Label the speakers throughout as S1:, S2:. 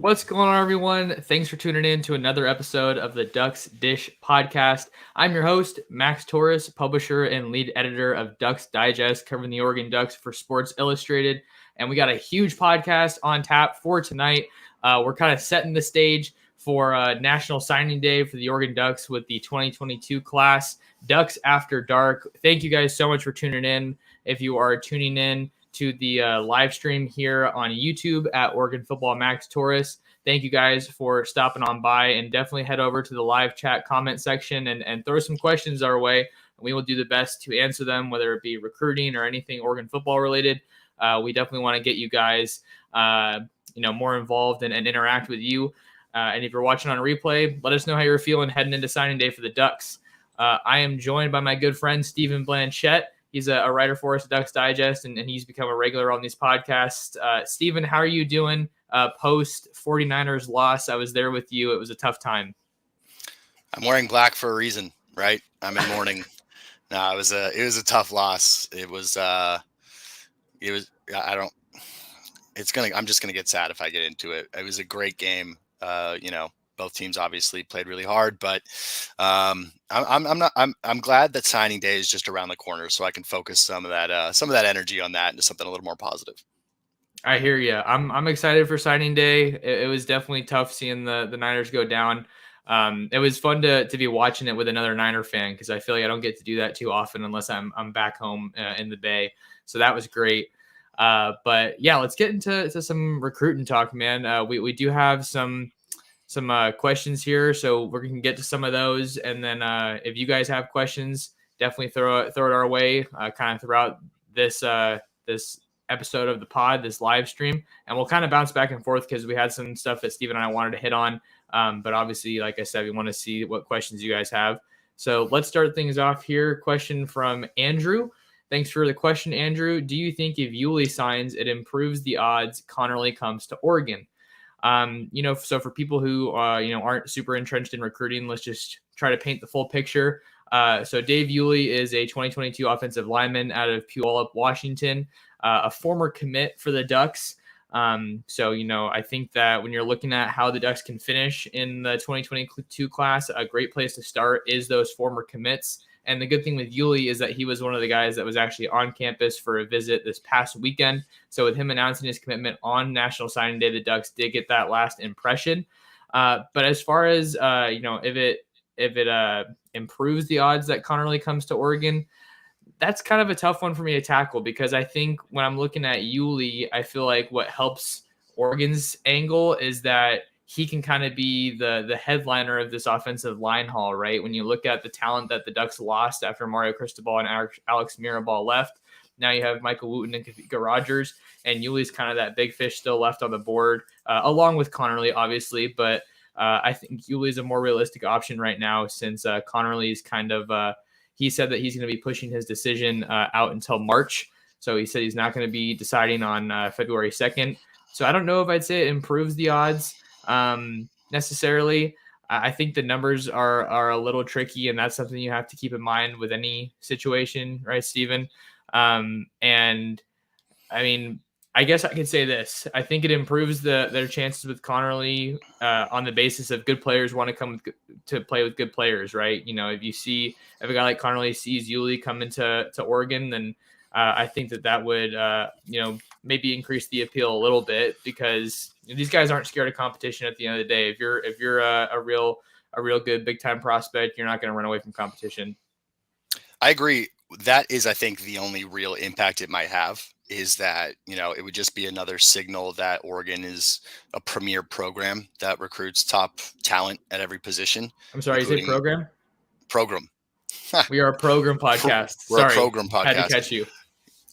S1: What's going on, everyone? Thanks for tuning in to another episode of the Ducks Dish podcast. I'm your host, Max Torres, publisher and lead editor of Ducks Digest, covering the Oregon Ducks for Sports Illustrated. And we got a huge podcast on tap for tonight. We're kind of setting the stage for National Signing Day for the Oregon Ducks with the 2022 class, Ducks After Dark. Thank you guys so much for tuning in. If you are tuning in to the live stream here on YouTube at Oregon Football Max Torres. Thank you guys for stopping on by, and definitely head over to the live chat comment section and throw some questions our way. We will do the best to answer them, whether it be recruiting or anything Oregon football related. We definitely want to get you guys, more involved and interact with you. And if you're watching on a replay, let us know how you're feeling heading into signing day for the Ducks. I am joined by my good friend, Stephen Blanchette. He's a writer for us at Ducks Digest, and he's become a regular on these podcasts. Stephen, how are you doing post 49ers loss? I was there with you. It was a tough time.
S2: I'm wearing black for a reason, right? I'm in mourning. No, it was a tough loss. I'm just going to get sad if I get into it. It was a great game. Both teams obviously played really hard, but I'm glad that signing day is just around the corner, so I can focus some of that energy on that into something a little more positive.
S1: I hear you. I'm excited for signing day. It was definitely tough seeing the Niners go down. It was fun to be watching it with another Niner fan, because I feel like I don't get to do that too often unless I'm back home in the Bay. So that was great. But yeah, let's get into some recruiting talk, man. We do have some questions here, so we can get to some of those, and then if you guys have questions, definitely throw it our way kind of throughout this episode of the pod, this live stream, and we'll kind of bounce back and forth because we had some stuff that Steve and I wanted to hit on, but obviously, like I said, we want to see what questions you guys have. So let's start things off here. Question from Andrew. Thanks for the question, Andrew. Do you think if Yuli signs, it improves the odds Connerly comes to Oregon? So for people who, aren't super entrenched in recruiting, let's just try to paint the full picture. So Dave Yuli is a 2022 offensive lineman out of Puyallup, Washington, a former commit for the Ducks. I think that when you're looking at how the Ducks can finish in the 2022 class, a great place to start is those former commits. And the good thing with Yuli is that he was one of the guys that was actually on campus for a visit this past weekend. So with him announcing his commitment on National Signing Day, the Ducks did get that last impression. But as far as, if it improves the odds that Connerly comes to Oregon, that's kind of a tough one for me to tackle, because I think when I'm looking at Yuli, I feel like what helps Oregon's angle is that he can kind of be the headliner of this offensive line haul, right? When you look at the talent that the Ducks lost after Mario Cristobal and Alex Mirabal left, now you have Michael Wooten and Kavika Rogers, and Yuli's kind of that big fish still left on the board, along with Connerly, obviously. But I think Yuli's a more realistic option right now, since Connerly's kind of he said that he's going to be pushing his decision out until March. So he said he's not going to be deciding on February 2nd. So I don't know if I'd say it improves the odds necessarily. I think the numbers are a little tricky, and that's something you have to keep in mind with any situation, right, Stephen? And I mean, I guess I could say this. I think it improves their chances with Connerly on the basis of good players want to come to play with good players, right? If a guy like Connerly sees Yuli come into Oregon, then I think that would, maybe increase the appeal a little bit, because these guys aren't scared of competition at the end of the day. If you're a real good big time prospect, you're not going to run away from competition.
S2: I agree. That is, I think, the only real impact it might have is that, it would just be another signal that Oregon is a premier program that recruits top talent at every position.
S1: I'm sorry, you say program?
S2: Program.
S1: We are a program podcast.
S2: We're a program podcast.
S1: Had to catch you.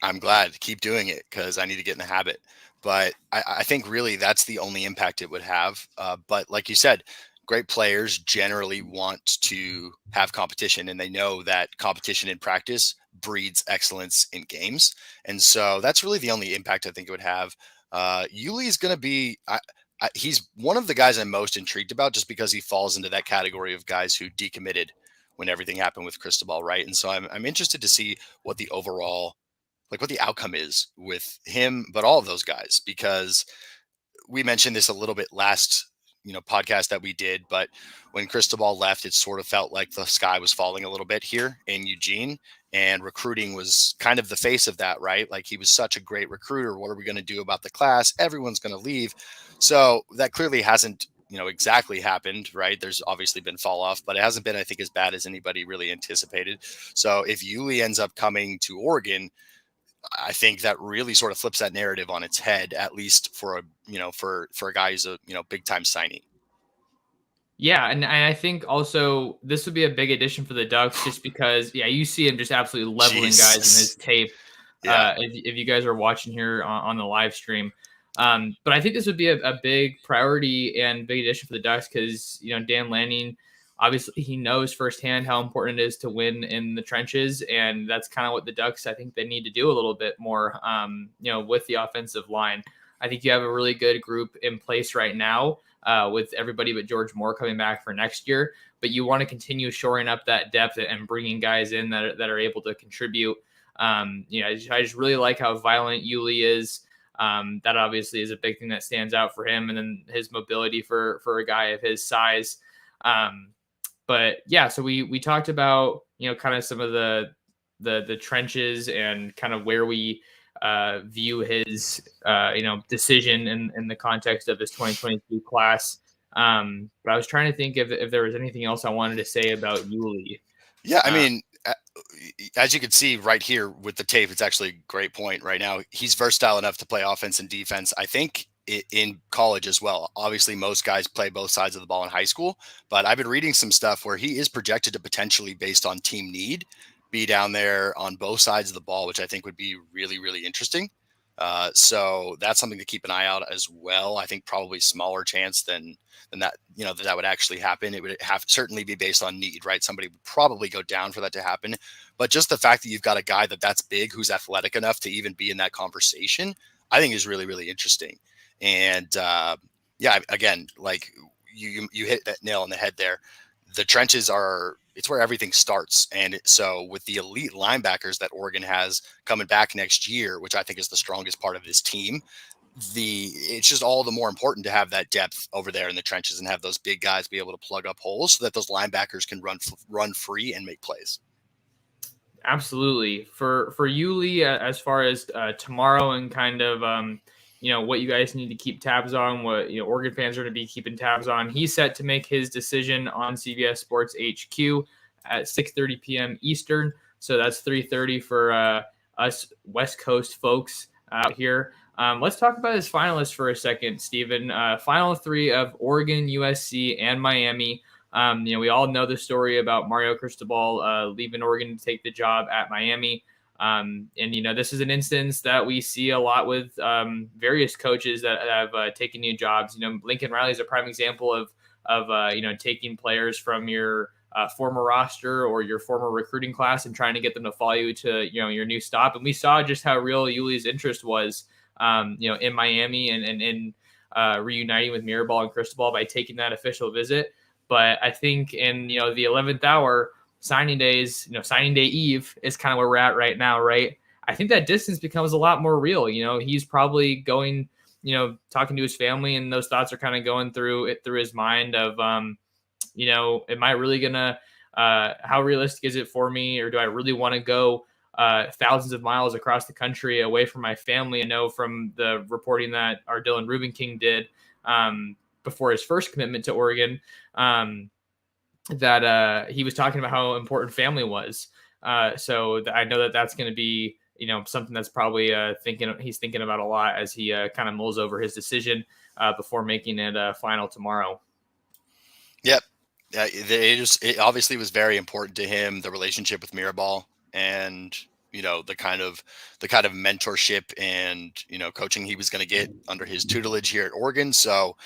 S2: I'm glad. Keep doing it, because I need to get in the habit. But I think really that's the only impact it would have. But like you said, great players generally want to have competition, and they know that competition in practice breeds excellence in games. And so that's really the only impact I think it would have. Yuli is going to be, he's one of the guys I'm most intrigued about, just because he falls into that category of guys who decommitted when everything happened with Cristobal, right? And so I'm interested to see what the overall, what the outcome is with him, but all of those guys, because we mentioned this a little bit last, podcast that we did, but when Cristobal left, it sort of felt like the sky was falling a little bit here in Eugene, and recruiting was kind of the face of that, right? Like, he was such a great recruiter. What are we going to do about the class? Everyone's going to leave. So that clearly hasn't, exactly happened, right? There's obviously been fall off, but it hasn't been, I think, as bad as anybody really anticipated. So if Yuli ends up coming to Oregon, I think that really sort of flips that narrative on its head, at least for a, for a guy who's a, big time signee.
S1: Yeah, and I think also this would be a big addition for the Ducks just because, yeah, you see him just absolutely leveling guys in his
S2: Jesus.
S1: tape.
S2: Yeah.
S1: If you guys are watching here on the live stream, but I think this would be a big priority and big addition for the Ducks because Dan Lanning, obviously he knows firsthand how important it is to win in the trenches, and that's kind of what the Ducks, I think they need to do a little bit more. With the offensive line, I think you have a really good group in place right now. With everybody but George Moore coming back for next year. But you want to continue shoring up that depth and bringing guys in that are able to contribute. I just really like how violent Yuli is. That obviously is a big thing that stands out for him, and then his mobility for a guy of his size. But yeah, so we talked about kind of some of the trenches and kind of where we view his decision in the context of this 2022 class. But I was trying to think if there was anything else I wanted to say about Yuli.
S2: Yeah, I mean, as you can see right here with the tape, it's actually a great point right now. He's versatile enough to play offense and defense. I think in college as well. Obviously, most guys play both sides of the ball in high school, but I've been reading some stuff where he is projected to potentially, based on team need, be down there on both sides of the ball, which I think would be really, really interesting. So that's something to keep an eye out as well. I think probably smaller chance than that, that would actually happen. It would have certainly be based on need, right? Somebody would probably go down for that to happen. But just the fact that you've got a guy that's big, who's athletic enough to even be in that conversation, I think is really, really interesting. And yeah, again, like you hit that nail on the head there. The trenches it's where everything starts. And so with the elite linebackers that Oregon has coming back next year, which I think is the strongest part of this team, it's just all the more important to have that depth over there in the trenches and have those big guys be able to plug up holes so that those linebackers can run free and make plays.
S1: Absolutely. For Yuli, as far as tomorrow and kind of what you guys need to keep tabs on, what Oregon fans are going to be keeping tabs on. He's set to make his decision on CBS Sports HQ at 6:30 p.m. Eastern. So that's 3:30 for us West Coast folks out here. Let's talk about his finalists for a second, Stephen. Final three of Oregon, USC, and Miami. We all know the story about Mario Cristobal leaving Oregon to take the job at Miami. And this is an instance that we see a lot with various coaches that have taken new jobs. Lincoln Riley is a prime example of taking players from your former roster or your former recruiting class and trying to get them to follow you to your new stop. And we saw just how real Yuli's interest was, in Miami and in reuniting with Mirabal and Cristobal by taking that official visit. But I think in the 11th hour, signing days, signing day eve is kind of where we're at right now, right? I think that distance becomes a lot more real. He's probably going, talking to his family, and those thoughts are kind of going through his mind of, am I really gonna, how realistic is it for me, or do I really want to go thousands of miles across the country away from my family? I know from the reporting that our Dylan Rubenking did before his first commitment to Oregon, that he was talking about how important family was. So I know that's going to be, something that's probably he's thinking about a lot as he kind of mulls over his decision before making it final tomorrow.
S2: Yep. It obviously was very important to him, the relationship with Mirabal and, the kind of mentorship and, coaching he was going to get under his tutelage here at Oregon. So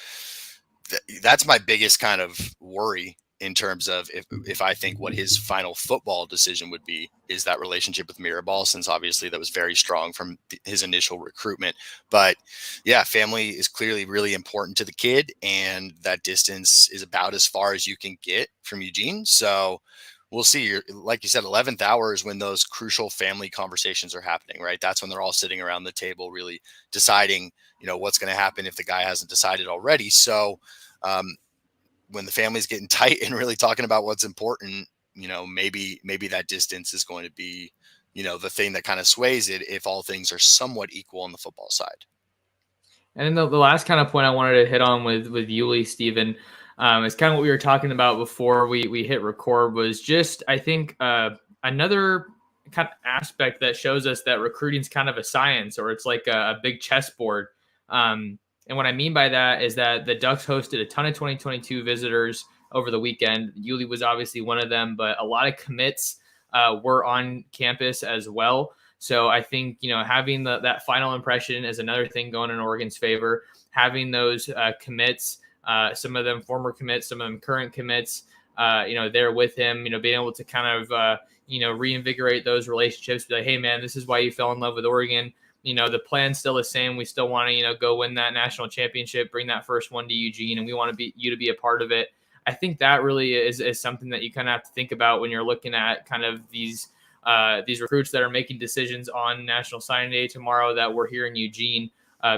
S2: that's my biggest kind of worry in terms of if I think what his final football decision would be is that relationship with Mirabal, since obviously that was very strong from his initial recruitment. But yeah, family is clearly really important to the kid, and that distance is about as far as you can get from Eugene. So we'll see. Like you said, 11th hour is when those crucial family conversations are happening, right? That's when they're all sitting around the table, really deciding, what's going to happen if the guy hasn't decided already. So, when the family's getting tight and really talking about what's important, maybe that distance is going to be, the thing that kind of sways it if all things are somewhat equal on the football side.
S1: And then the last kind of point I wanted to hit on with Yuli, Stephen, is kind of what we were talking about before we hit record, was just, I think, another kind of aspect that shows us that recruiting is kind of a science, or it's like a big chessboard. And what I mean by that is that the Ducks hosted a ton of 2022 visitors over the weekend. Yuli was obviously one of them, but a lot of commits were on campus as well. So I think, having that final impression is another thing going in Oregon's favor. Having those commits, some of them former commits, some of them current commits, there with him, being able to kind of, reinvigorate those relationships. Be like, hey, man, this is why you fell in love with Oregon. The plan's still the same. We still want to, go win that national championship, bring that first one to Eugene, and we want you to be a part of it. I think that really is something that you kind of have to think about when you're looking at kind of these recruits that are making decisions on National Signing Day tomorrow that we're here in Eugene,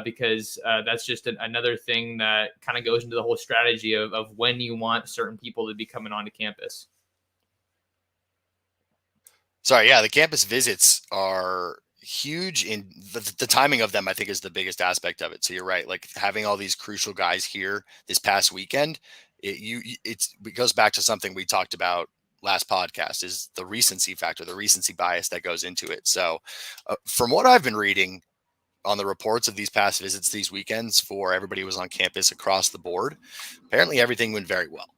S1: because that's just another thing that kind of goes into the whole strategy of when you want certain people to be coming onto campus.
S2: Sorry, yeah, the campus visits are huge, in the timing of them, I think, is the biggest aspect of it. So you're right, like having all these crucial guys here this past weekend, it goes back to something we talked about last podcast, is the recency factor, the recency bias that goes into it. So from what I've been reading on the reports of these past visits these weekends for everybody who was on campus across the board, apparently everything went very well.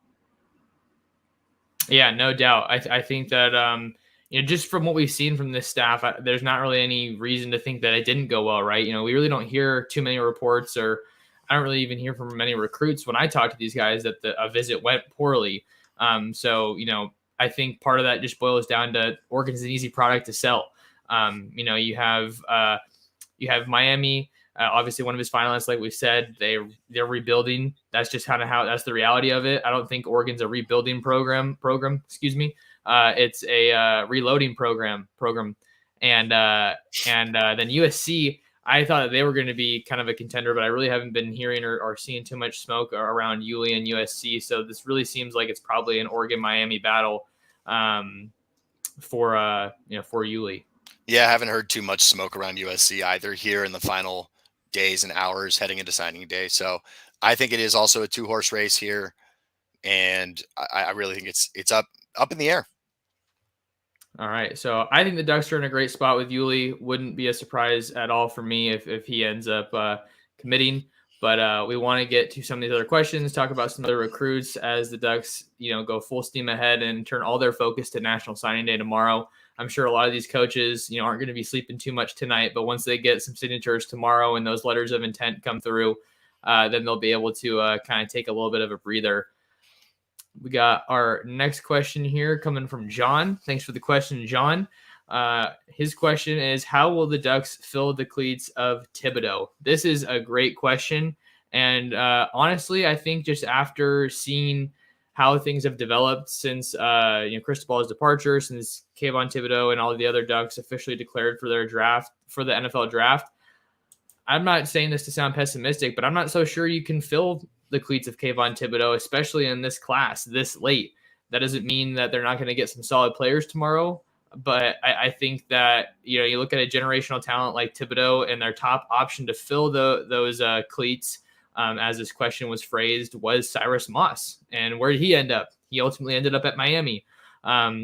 S1: Yeah, no doubt. I think that just from what we've seen from this staff, there's not really any reason to think that it didn't go well, right? We really don't hear too many reports, or I don't really even hear from many recruits when I talk to these guys that a visit went poorly. So I think part of that just boils down to Oregon's an easy product to sell. You have Miami. Obviously, one of his finalists, like we said, they're rebuilding. That's just kind of that's the reality of it. I don't think Oregon's a rebuilding program. Excuse me. It's a reloading program. And then USC. I thought that they were going to be kind of a contender, but I really haven't been hearing or seeing too much smoke around Yuli and USC. So this really seems like it's probably an Oregon-Miami battle for Yuli.
S2: Yeah, I haven't heard too much smoke around USC either here in the final days and hours heading into signing day. So I think it is also a 2-horse race here, and I really think it's up in the air.
S1: All right, so I think the Ducks are in a great spot with Yuli. Wouldn't be a surprise at all for me if he ends up committing. But we want to get to some of these other questions, talk about some other recruits as the Ducks, go full steam ahead and turn all their focus to National Signing Day tomorrow. I'm sure a lot of these coaches, aren't going to be sleeping too much tonight, but once they get some signatures tomorrow and those letters of intent come through, then they'll be able to kind of take a little bit of a breather. We got our next question here coming from John. Thanks for the question, John. His question is, how will the Ducks fill the cleats of Thibodeaux? This is a great question. And honestly, I think just after seeing how things have developed since Cristobal's departure, since Kayvon Thibodeaux and all of the other Ducks officially declared for their draft, for the NFL draft, I'm not saying this to sound pessimistic, but I'm not so sure you can fill the cleats of Kayvon Thibodeaux, especially in this class this late. That doesn't mean that they're not going to get some solid players tomorrow, but I think that you look at a generational talent like Thibodeaux, and their top option to fill those cleats, as this question was phrased, was Cyrus Moss. And where did he end up? He ultimately ended up at Miami,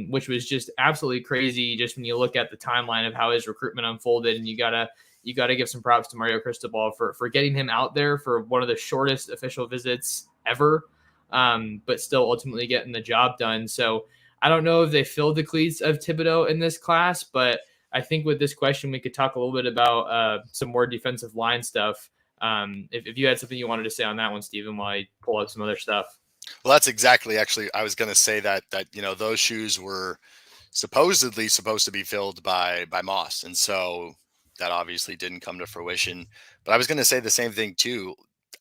S1: which was just absolutely crazy. Just when you look at the timeline of how his recruitment unfolded, and you gotta give some props to Mario Cristobal for getting him out there for one of the shortest official visits ever, but still ultimately getting the job done. So I don't know if they filled the cleats of Thibodeaux in this class, but I think with this question, we could talk a little bit about some more defensive line stuff. If you had something you wanted to say on that one, Stephen, while I pull up some other stuff.
S2: Well, that's exactly, actually, I was going to say that those shoes were supposedly supposed to be filled by Moss. And so that obviously didn't come to fruition, but I was going to say the same thing too.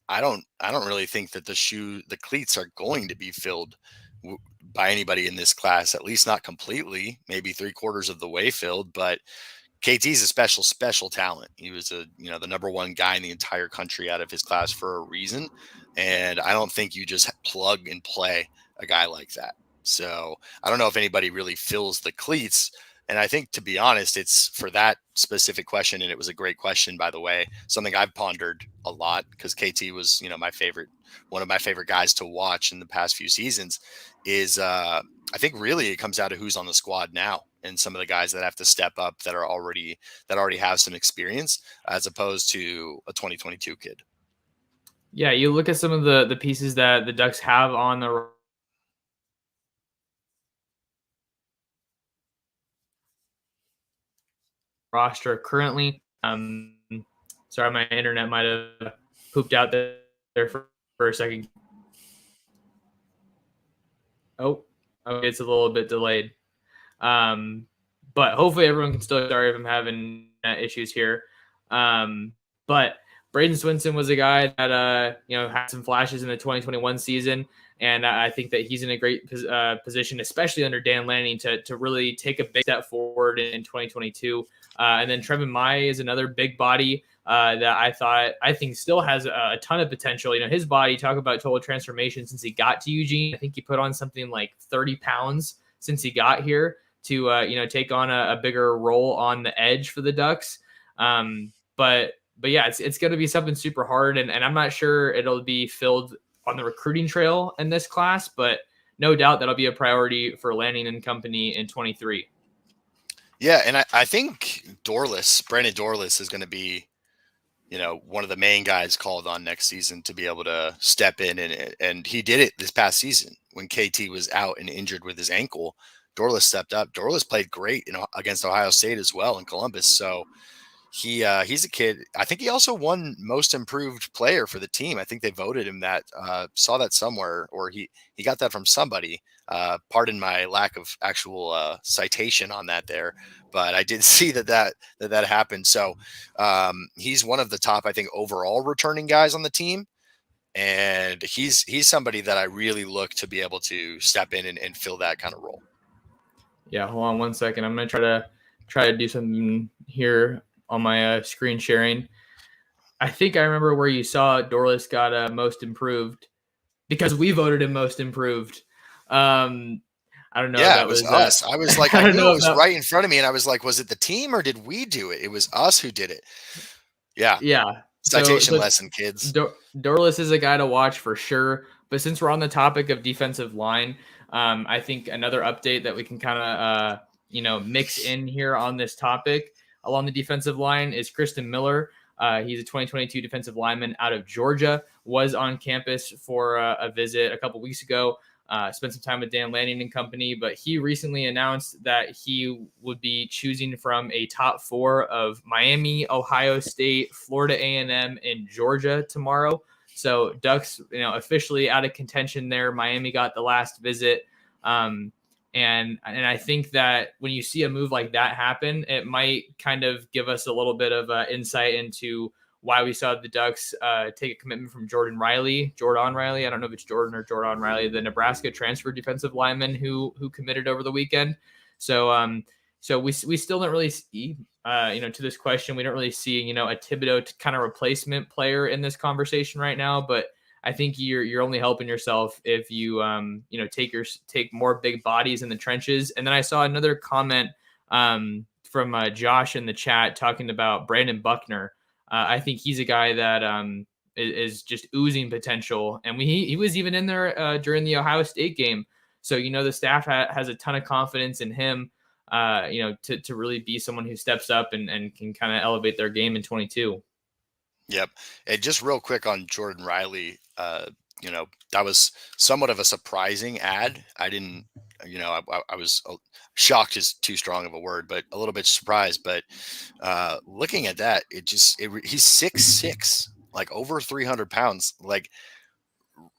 S2: I don't really think that the cleats are going to be filled by anybody in this class, at least not completely, maybe 3/4 of the way filled. But KT's a special talent. He was the number one guy in the entire country out of his class for a reason. And I don't think you just plug and play a guy like that. So I don't know if anybody really fills the cleats. And I think, to be honest, it's for that specific question. And it was a great question, by the way, something I've pondered a lot, because KT was, one of my favorite guys to watch in the past few seasons. Is I think really it comes out of who's on the squad now, and some of the guys that have to step up that already have some experience, as opposed to a 2022 kid.
S1: Yeah, you look at some of the pieces that the Ducks have on the roster currently. Sorry, my internet might have pooped out there for a second. Oh, okay, it's a little bit delayed. But hopefully everyone can still. Sorry if I'm having issues here. But Braden Swinson was a guy that had some flashes in the 2021 season, and I think that he's in a great position, especially under Dan Lanning, to really take a big step forward in 2022. And then Trevin Mai is another big body that I think still has a ton of potential. His body, talk about total transformation since he got to Eugene. I think he put on something like 30 pounds since he got here to take on a bigger role on the edge for the Ducks. But yeah, it's going to be something super hard, and I'm not sure it'll be filled on the recruiting trail in this class, but no doubt that'll be a priority for Lanning and company in 23.
S2: Yeah, and I think Brandon Dorless is going to be, one of the main guys called on next season to be able to step in, and he did it this past season when KT was out and injured with his ankle. Dorless stepped up. Dorless played great against Ohio State as well in Columbus. So he's a kid. I think he also won most improved player for the team. I think they voted him that. Saw that somewhere, or he got that from somebody. Pardon my lack of actual citation on that there, but I did see that happened. So he's one of the top, I think, overall returning guys on the team. And he's somebody that I really look to be able to step in and fill that kind of role.
S1: Yeah, hold on one second. I'm going to try to do something here on my screen sharing. I think I remember where you saw Dorless got most improved, because we voted him most improved. I don't know.
S2: Yeah, it was us. I was like, I knew it was right in front of me, and I was like, was it the team or did we do it? It was us who did it. Yeah.
S1: Yeah.
S2: Citation lesson, kids.
S1: Dorless is a guy to watch for sure. But since we're on the topic of defensive line, I think another update that we can kind of mix in here on this topic along the defensive line is Kristen Miller. He's a 2022 defensive lineman out of Georgia, was on campus for a visit a couple weeks ago, spent some time with Dan Lanning and company, but he recently announced that he would be choosing from a top 4 of Miami, Ohio State, Florida A&M, and Georgia tomorrow. So Ducks, officially out of contention there. Miami got the last visit. And I think that when you see a move like that happen, it might kind of give us a little bit of insight into why we saw the Ducks take a commitment from Jordan Riley. I don't know if it's Jordan or Jordan Riley, the Nebraska transfer defensive lineman who committed over the weekend. So we still don't really see, to this question, we don't really see, a Thibodeaux kind of replacement player in this conversation right now, but I think you're only helping yourself if you take more big bodies in the trenches. And then I saw another comment from Josh in the chat talking about Brandon Buckner. I think he's a guy that is just oozing potential, and he was even in there during the Ohio State game. So the staff has a ton of confidence in him. To really be someone who steps up and can kind of elevate their game in 22.
S2: Yep. And just real quick on Jordan Riley, that was somewhat of a surprising ad. I didn't, I was shocked is too strong of a word, but a little bit surprised. But looking at that, he's 6'6", like over 300 pounds, like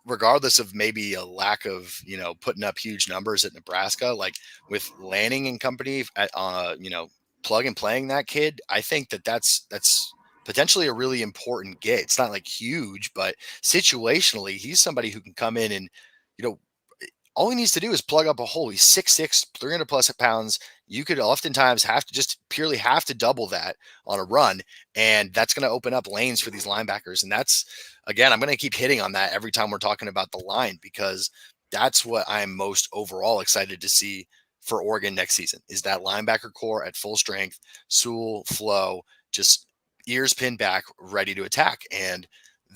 S2: regardless of maybe a lack of, putting up huge numbers at Nebraska, like with Lanning and company at, plug and playing that kid. I think that's potentially a really important get. It's not like huge, but situationally, he's somebody who can come in and, all he needs to do is plug up a hole. He's 6'6", 300 plus pounds. You could oftentimes have to double that on a run, and that's going to open up lanes for these linebackers. And that's, again, I'm going to keep hitting on that every time we're talking about the line, because that's what I'm most overall excited to see for Oregon next season, is that linebacker core at full strength, Sewell, Flo, just ears pinned back, ready to attack. And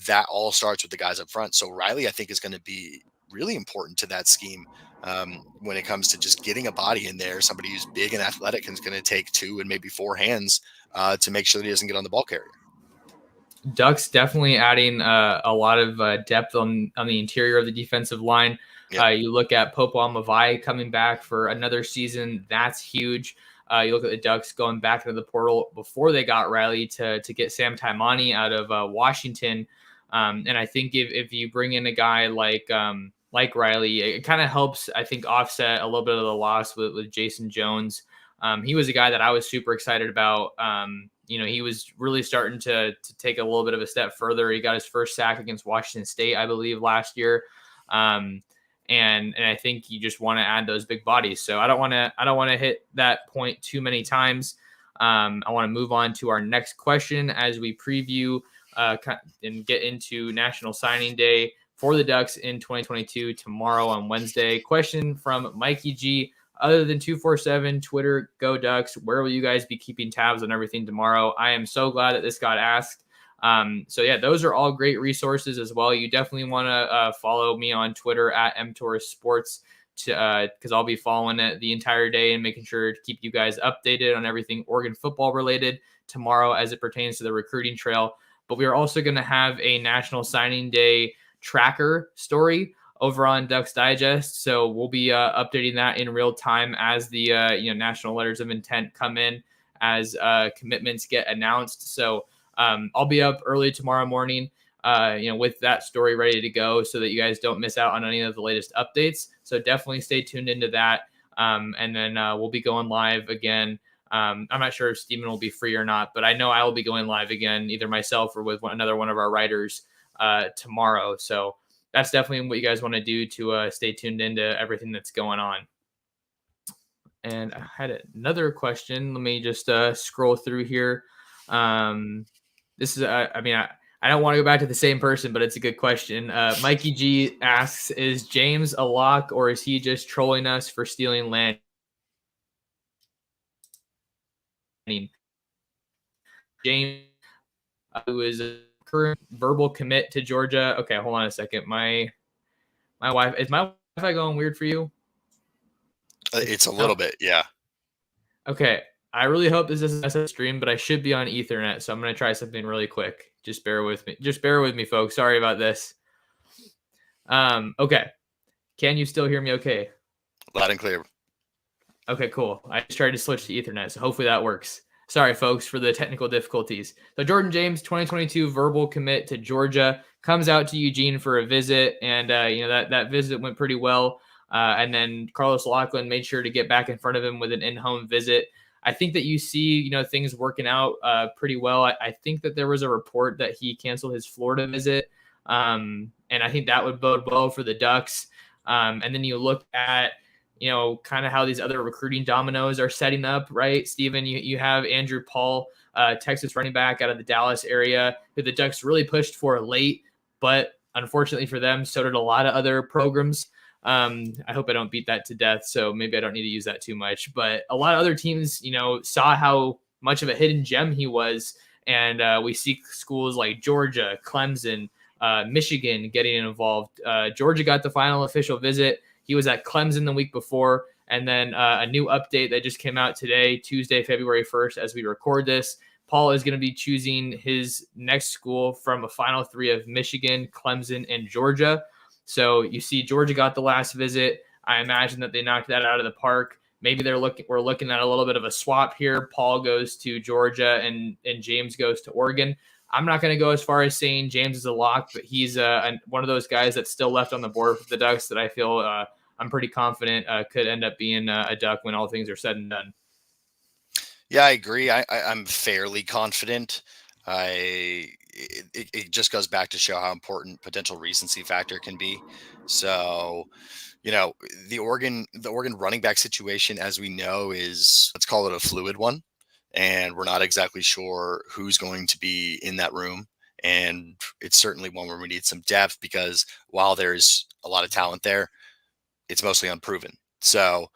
S2: that all starts with the guys up front. So Riley, I think, is going to be really important to that scheme when it comes to just getting a body in there, somebody who's big and athletic and is going to take 2 and maybe 4 hands to make sure that he doesn't get on the ball carrier.
S1: Ducks definitely adding a lot of depth on the interior of the defensive line. Yep. You look at Popo Mavai coming back for another season. That's huge. You look at the Ducks going back into the portal before they got Riley to get Sam Taimani out of Washington. And I think if you bring in a guy like Riley, it kind of helps, I think, offset a little bit of the loss with Jason Jones. He was a guy that I was super excited about. He was really starting to take a little bit of a step further. He got his first sack against Washington State, I believe, last year. And I think you just want to add those big bodies. So I don't want to hit that point too many times. I want to move on to our next question as we preview and get into National Signing Day for the Ducks in 2022 tomorrow on Wednesday. Question from Mikey G. Other than 247, Twitter, Go Ducks, where will you guys be keeping tabs on everything tomorrow? I am so glad that this got asked. So yeah, those are all great resources as well. You definitely want to follow me on Twitter at mtorresports because I'll be following it the entire day and making sure to keep you guys updated on everything Oregon football related tomorrow as it pertains to the recruiting trail. But we are also going to have a National Signing Day tracker story over on Ducks Digest. So we'll be updating that in real time as the national letters of intent come in, as commitments get announced. So I'll be up early tomorrow morning, with that story ready to go so that you guys don't miss out on any of the latest updates. So definitely stay tuned into that. And then we'll be going live again. I'm not sure if Stephen will be free or not, but I know I will be going live again, either myself or with another one of our writers tomorrow. So that's definitely what you guys want to do to stay tuned into everything that's going on. And I had another question. Let me just scroll through here. This is, I don't want to go back to the same person, but it's a good question. Mikey G asks, is James a lock or is he just trolling us for stealing land? James, who is a current verbal commit to Georgia. Okay, hold on a second. My wife, is my Wi-Fi going weird for you?
S2: It's a little bit, yeah.
S1: Okay, I really hope this doesn't mess up the stream, but I should be on Ethernet, so I'm going to try something really quick. Just bear with me, folks. Sorry about this. Okay. Can you still hear me okay?
S2: Loud and clear.
S1: Okay, cool. I just tried to switch to Ethernet, so hopefully that works. Sorry, folks, for the technical difficulties. So Jordan James, 2022 verbal commit to Georgia, comes out to Eugene for a visit, and that visit went pretty well. And then Carlos Lachlan made sure to get back in front of him with an in-home visit. I think that you see, things working out pretty well. I think that there was a report that he canceled his Florida visit, and I think that would bode well for the Ducks. And then you look at, kind of how these other recruiting dominoes are setting up, right? Stephen, you have Andrew Paul, Texas running back out of the Dallas area, who the Ducks really pushed for late, but unfortunately for them, so did a lot of other programs. I hope I don't beat that to death, so maybe I don't need to use that too much. But a lot of other teams, saw how much of a hidden gem he was, and we see schools like Georgia, Clemson, Michigan getting involved. Georgia got the final official visit. He was at Clemson the week before, and then a new update that just came out today, Tuesday, February 1st, as we record this. Paul is going to be choosing his next school from a final 3 of Michigan, Clemson, and Georgia. So you see Georgia got the last visit. I imagine that they knocked that out of the park. Maybe we're looking at a little bit of a swap here. Paul goes to Georgia and James goes to Oregon. I'm not going to go as far as saying James is a lock, but he's one of those guys that's still left on the board for the Ducks that I feel I'm pretty confident could end up being a Duck when all things are said and done.
S2: Yeah, I agree. I'm fairly confident. it just goes back to show how important potential recency factor can be. So, the Oregon running back situation, as we know, is, let's call it a fluid one, and we're not exactly sure who's going to be in that room. And it's certainly one where we need some depth, because while there's a lot of talent there, it's mostly unproven. So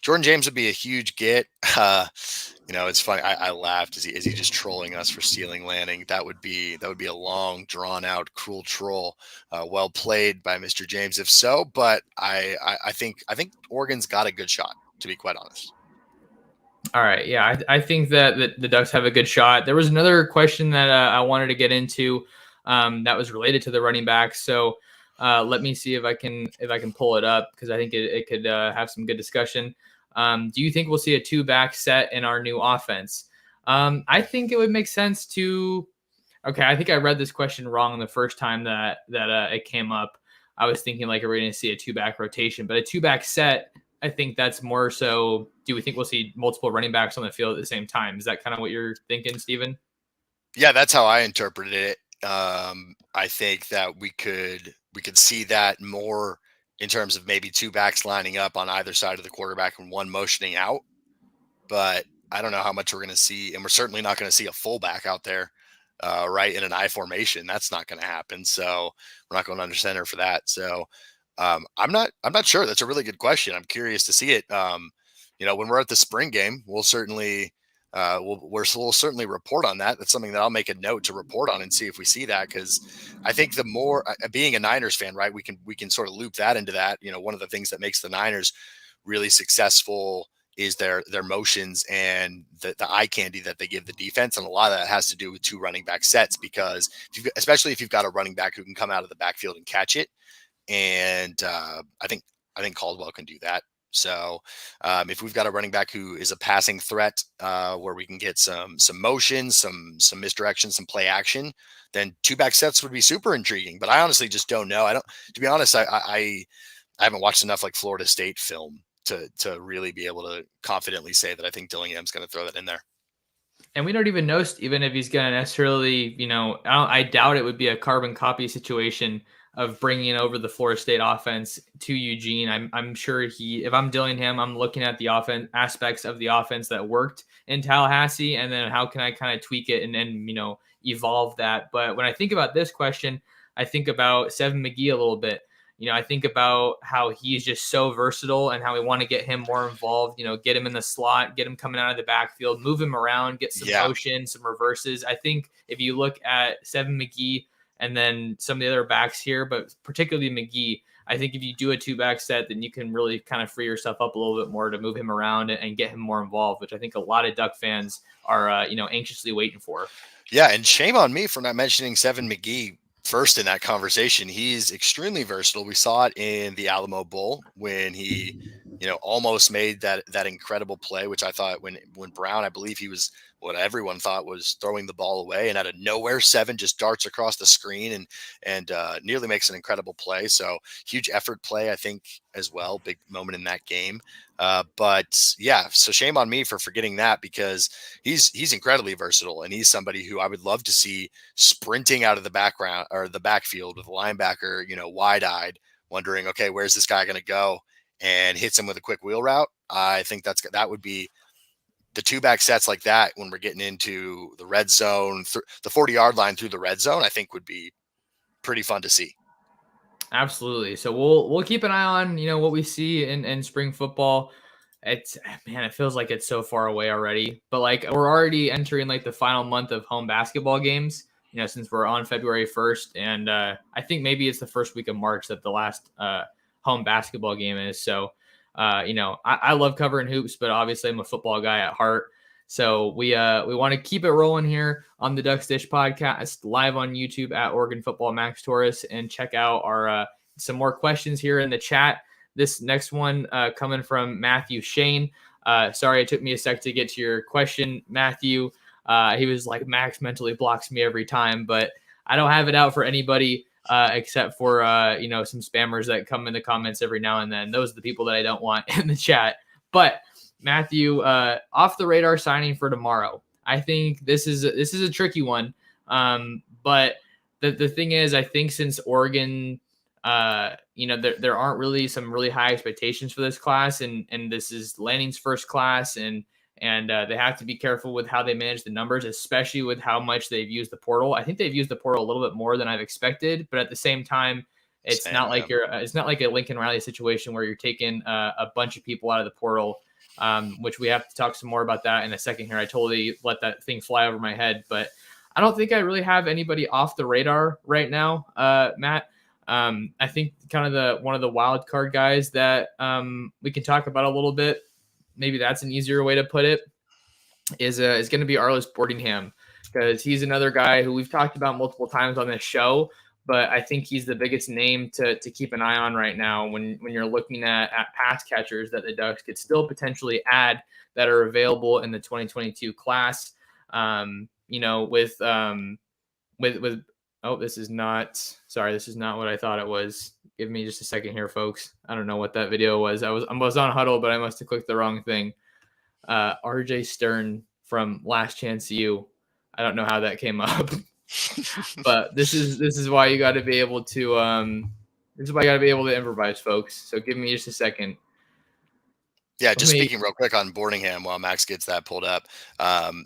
S2: Jordan James would be a huge get. It's funny. I laughed. Is he just trolling us for stealing landing? That would be a long, drawn out, cruel troll. Well played by Mr. James, if so. But I think Oregon's got a good shot, to be quite honest.
S1: All right. Yeah, I think that the Ducks have a good shot. There was another question that I wanted to get into that was related to the running backs. So let me see if I can pull it up, because I think it could have some good discussion. Do you think we'll see a 2-back set in our new offense? I think it would make sense to. Okay, I think I read this question wrong the first time that it came up. I was thinking like we're going to see a 2-back rotation, but a 2-back set, I think that's more so. Do we think we'll see multiple running backs on the field at the same time? Is that kind of what you're thinking, Stephen?
S2: Yeah, that's how I interpreted it. I think that we could see that more in terms of maybe 2 backs lining up on either side of the quarterback and one motioning out. But I don't know how much we're going to see, and we're certainly not going to see a fullback out there, right, in an I formation. That's not going to happen. So we're not going under center for that. So I'm not sure. That's a really good question. I'm curious to see it. When we're at the spring game, we'll certainly we'll certainly report on that. That's something that I'll make a note to report on and see if we see that, because I think the more, being a Niners fan, right, we can sort of loop that into that. One of the things that makes the Niners really successful is their motions and the eye candy that they give the defense, and a lot of that has to do with 2 running back sets, because especially if you've got a running back who can come out of the backfield and catch it, and I think Caldwell can do that. So if we've got a running back who is a passing threat, where we can get some motion, some misdirection, some play action, then 2-back sets would be super intriguing. But I honestly just don't know. To be honest, I haven't watched enough like Florida State film to really be able to confidently say that I think Dillingham's going to throw that in there.
S1: And we don't even know, Steven, if he's going to necessarily, I doubt it would be a carbon copy situation of bringing over the Florida State offense to Eugene. I'm sure if I'm Dillingham, I'm looking at the offense aspects of the offense that worked in Tallahassee, and then how can I kind of tweak it and then, evolve that. But when I think about this question, I think about Seven McGee a little bit. I think about how he's just so versatile and how we want to get him more involved, get him in the slot, get him coming out of the backfield, move him around, get some motion, some reverses. I think if you look at Seven McGee and then some of the other backs here, but particularly McGee, I think if you do a 2-back set, then you can really kind of free yourself up a little bit more to move him around and get him more involved, which I think a lot of Duck fans are, anxiously waiting for.
S2: Yeah, and shame on me for not mentioning Seven McGee first in that conversation. He's extremely versatile. We saw it in the Alamo Bowl when he, almost made that incredible play, which I thought when Brown, I believe he was what everyone thought was throwing the ball away, and out of nowhere, Seven just darts across the screen and nearly makes an incredible play. So huge effort play, I think, as well. Big moment in that game. But yeah, so shame on me for forgetting that, because he's incredibly versatile, and he's somebody who I would love to see sprinting out of the background or the backfield with a linebacker, wide-eyed, wondering, okay, where's this guy going to go, and hits him with a quick wheel route. I think that would be the 2-back sets like that when we're getting into the red zone, the 40-yard line through the red zone, I think would be pretty fun to see.
S1: Absolutely. So we'll keep an eye on, what we see in spring football. It feels like it's so far away already, but like we're already entering like the final month of home basketball games, since we're on February 1st. And I think maybe it's the first week of March that the last home basketball game is. So, I love covering hoops, but obviously I'm a football guy at heart. So we want to keep it rolling here on the Ducks Dish podcast, live on YouTube at Oregon Football Max Torres, and check out our some more questions here in the chat. This next one coming from Matthew Shane. Sorry, it took me a sec to get to your question, Matthew. He was like, Max mentally blocks me every time, but I don't have it out for anybody except for some spammers that come in the comments every now and then. Those are the people that I don't want in the chat. But Matthew, off the radar signing for tomorrow. I think this is a tricky one, but the thing is, I think since Oregon, there aren't really some really high expectations for this class, and this is Lanning's first class, and they have to be careful with how they manage the numbers, especially with how much they've used the portal. I think they've used the portal a little bit more than I've expected, but at the same time, it's
S2: Same,
S1: not like it's not like a Lincoln Riley situation where you're taking a bunch of people out of the portal, which we have to talk some more about that in a second here. I totally let that thing fly over my head, but I don't think I really have anybody off the radar right now, Matt. I think kind of one of the wild card guys that we can talk about a little bit. Maybe that's an easier way to put it. Is going to be Arliss Boardingham, because he's another guy who we've talked about multiple times on this show, but I think he's the biggest name to keep an eye on right now when you're looking at pass catchers that the Ducks could still potentially add that are available in the 2022 class. With oh, this is not what I thought it was. Give me just a second here, folks. I don't know what that video was. I was on Huddle, but I must have clicked the wrong thing. RJ Stern from Last Chance U. I don't know how that came up, but this is why you got to be able to improvise, folks. So give me just a second.
S2: Yeah, just speaking real quick on Boardingham while Max gets that pulled up.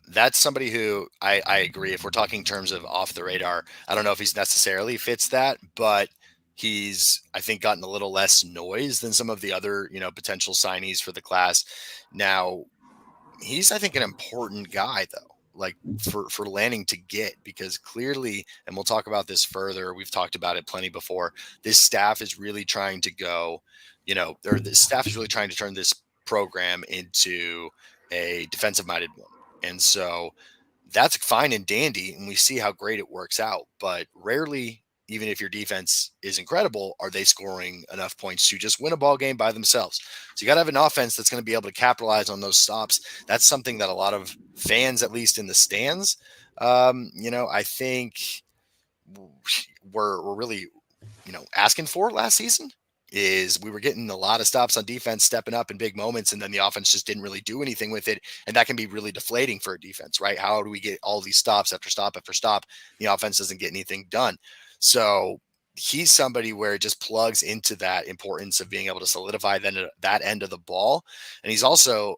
S2: That's somebody who I agree. If we're talking in terms of off the radar, I don't know if he's necessarily fits that, but he's, I think, gotten a little less noise than some of the other, potential signees for the class. Now, he's, I think, an important guy though, like for Lanning to get, because clearly, and we'll talk about this further, we've talked about it plenty before, this staff is really trying to go, or the staff is really trying to turn this program into a defensive minded one. And so that's fine and dandy, and we see how great it works out, but rarely, even if your defense is incredible, are they scoring enough points to just win a ball game by themselves. So you got to have an offense that's going to be able to capitalize on those stops. That's something that a lot of fans, at least in the stands, I think we're really, asking for last season. Is we were getting a lot of stops on defense, stepping up in big moments, and then the offense just didn't really do anything with it. And that can be really deflating for a defense, right? How do we get all these stops after stop after stop? The offense doesn't get anything done. So he's somebody where it just plugs into that importance of being able to solidify that end of the ball. And he's also,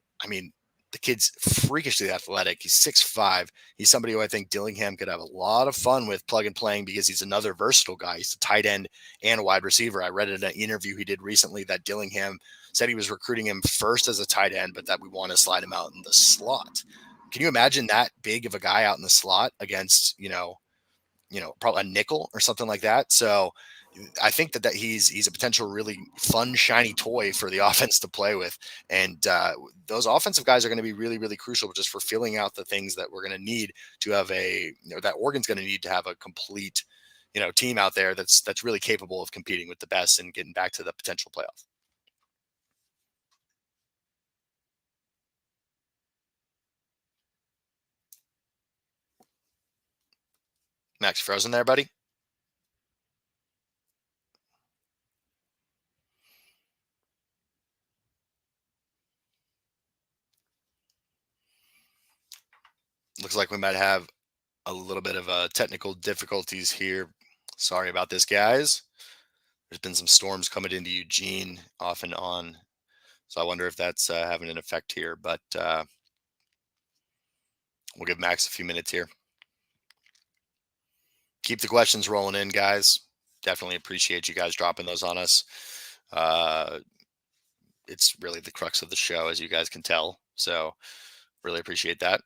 S2: the kid's freakishly athletic. He's 6'5". He's somebody who I think Dillingham could have a lot of fun with plug and playing, because he's another versatile guy. He's a tight end and a wide receiver. I read in an interview he did recently that Dillingham said he was recruiting him first as a tight end, but that we want to slide him out in the slot. Can you imagine that big of a guy out in the slot against, probably a nickel or something like that? So I think that he's a potential really fun, shiny toy for the offense to play with. And those offensive guys are going to be really, really crucial just for filling out the things that we're going to need to have that Oregon's going to need to have a complete, team out there that's really capable of competing with the best and getting back to the potential playoff. Max, frozen there, buddy? Looks like we might have a little bit of technical difficulties here. Sorry about this, guys. There's been some storms coming into Eugene off and on, so I wonder if that's having an effect here, but we'll give Max a few minutes here. Keep the questions rolling in, guys. Definitely appreciate you guys dropping those on us. It's really the crux of the show, as you guys can tell, so really appreciate that.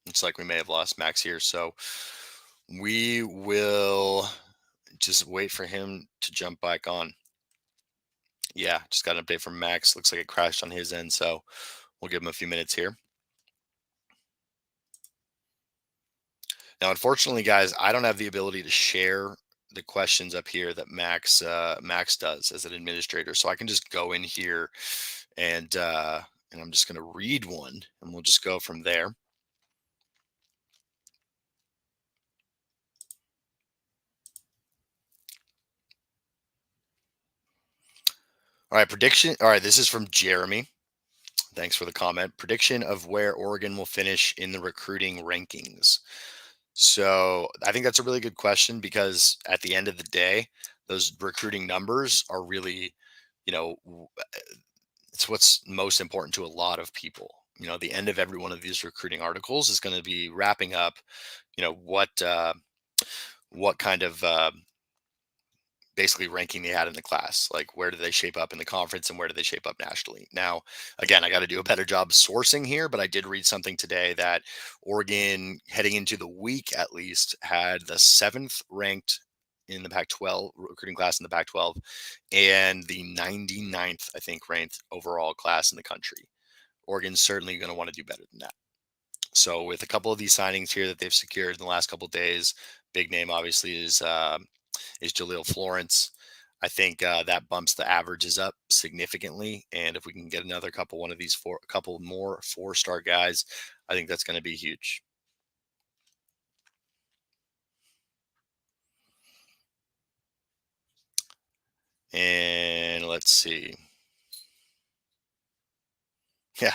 S2: Looks like we may have lost Max here, so we will just wait for him to jump back on. Yeah, just got an update from Max. Looks like it crashed on his end, so we'll give him a few minutes here. Now, unfortunately, guys, I don't have the ability to share the questions up here that Max does as an administrator, so I can just go in here and I'm just going to read one, and we'll just go from there. All right, prediction. All right, this is from Jeremy. Thanks for the comment. Prediction of where Oregon will finish in the recruiting rankings. So I think that's a really good question because at the end of the day, those recruiting numbers are really, you know, it's what's most important to a lot of people. The end of every one of these recruiting articles is going to be wrapping up, what kind of basically ranking they had in the class. Like, where do they shape up in the conference and where do they shape up nationally? Now, again, I got to do a better job sourcing here, but I did read something today that Oregon, heading into the week at least, had the seventh ranked in the Pac 12 recruiting class in the Pac 12 and the 99th, I think, ranked overall class in the country. Oregon's certainly going to want to do better than that. So, with a couple of these signings here that they've secured in the last couple of days, big name obviously is Jaleel Florence. I think that bumps the averages up significantly, and if we can get another one of these a couple more 4-star guys, I think that's going to be huge. And let's see. Yeah,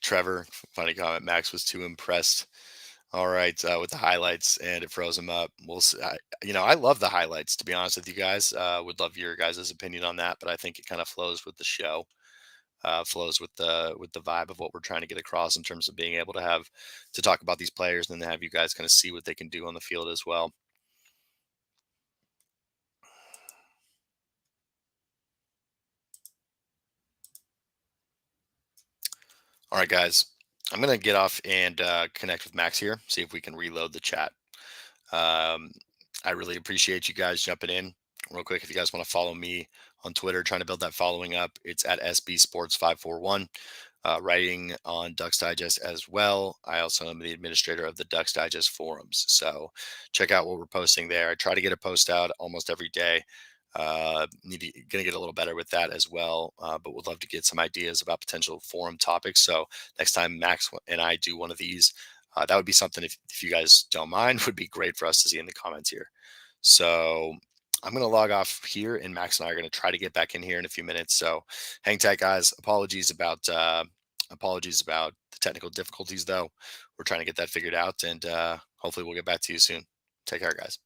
S2: Trevor, funny comment. Max was too impressed. All right, with the highlights, and it froze him up. We'll see. I love the highlights. To be honest with you guys, would love your guys' opinion on that, but I think it kind of flows with the show. Flows with the vibe of what we're trying to get across in terms of being able to talk about these players and then have you guys kind of see what they can do on the field as well. All right, guys, I'm gonna get off and connect with Max here, see if we can reload the chat. Um, I really appreciate you guys jumping in. Real quick, if you guys want to follow me on Twitter, trying to build that following up, it's at SB Sports 541. Writing on Ducks Digest as well. I also am the administrator of the Ducks Digest forums. So check out what we're posting there. I try to get a post out almost every day. Gonna get a little better with that as well, but would love to get some ideas about potential forum topics. So next time Max and I do one of these, that would be something, if you guys don't mind, would be great for us to see in the comments here. So I'm going to log off here, and Max and I are going to try to get back in here in a few minutes. So hang tight, guys. Apologies about the technical difficulties, though. We're trying to get that figured out, and hopefully we'll get back to you soon. Take care, guys.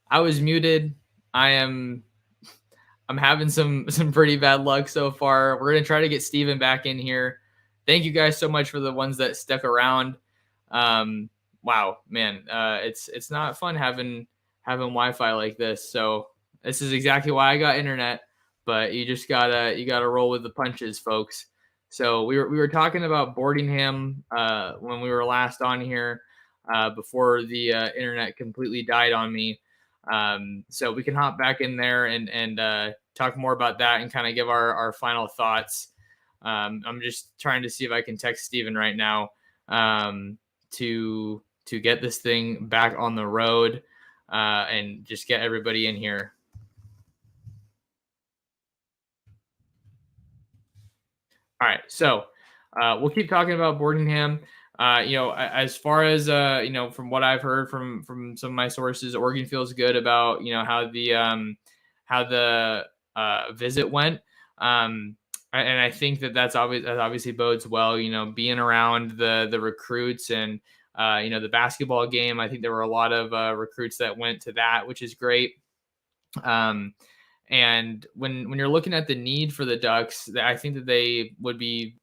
S1: I was muted. I am I'm having some pretty bad luck so far. We're gonna try to get Steven back in here. Thank you guys so much for the ones that stuck around. Um, wow, man, it's not fun having Wi-Fi like this. So this is exactly why I got internet. But you gotta roll with the punches, folks. So we were talking about Boardingham when we were last on here before the internet completely died on me. So we can hop back in there and talk more about that and kind of give our final thoughts. I'm just trying to see if I can text Steven right now to get this thing back on the road and just get everybody in here. All right, so we'll keep talking about Boardingham. As far as from what I've heard from some of my sources, Oregon feels good about how the visit went, and I think that obviously bodes well. Being around the recruits and the basketball game. I think there were a lot of recruits that went to that, which is great. Um, and when you're looking at the need for the Ducks, I think that they would be,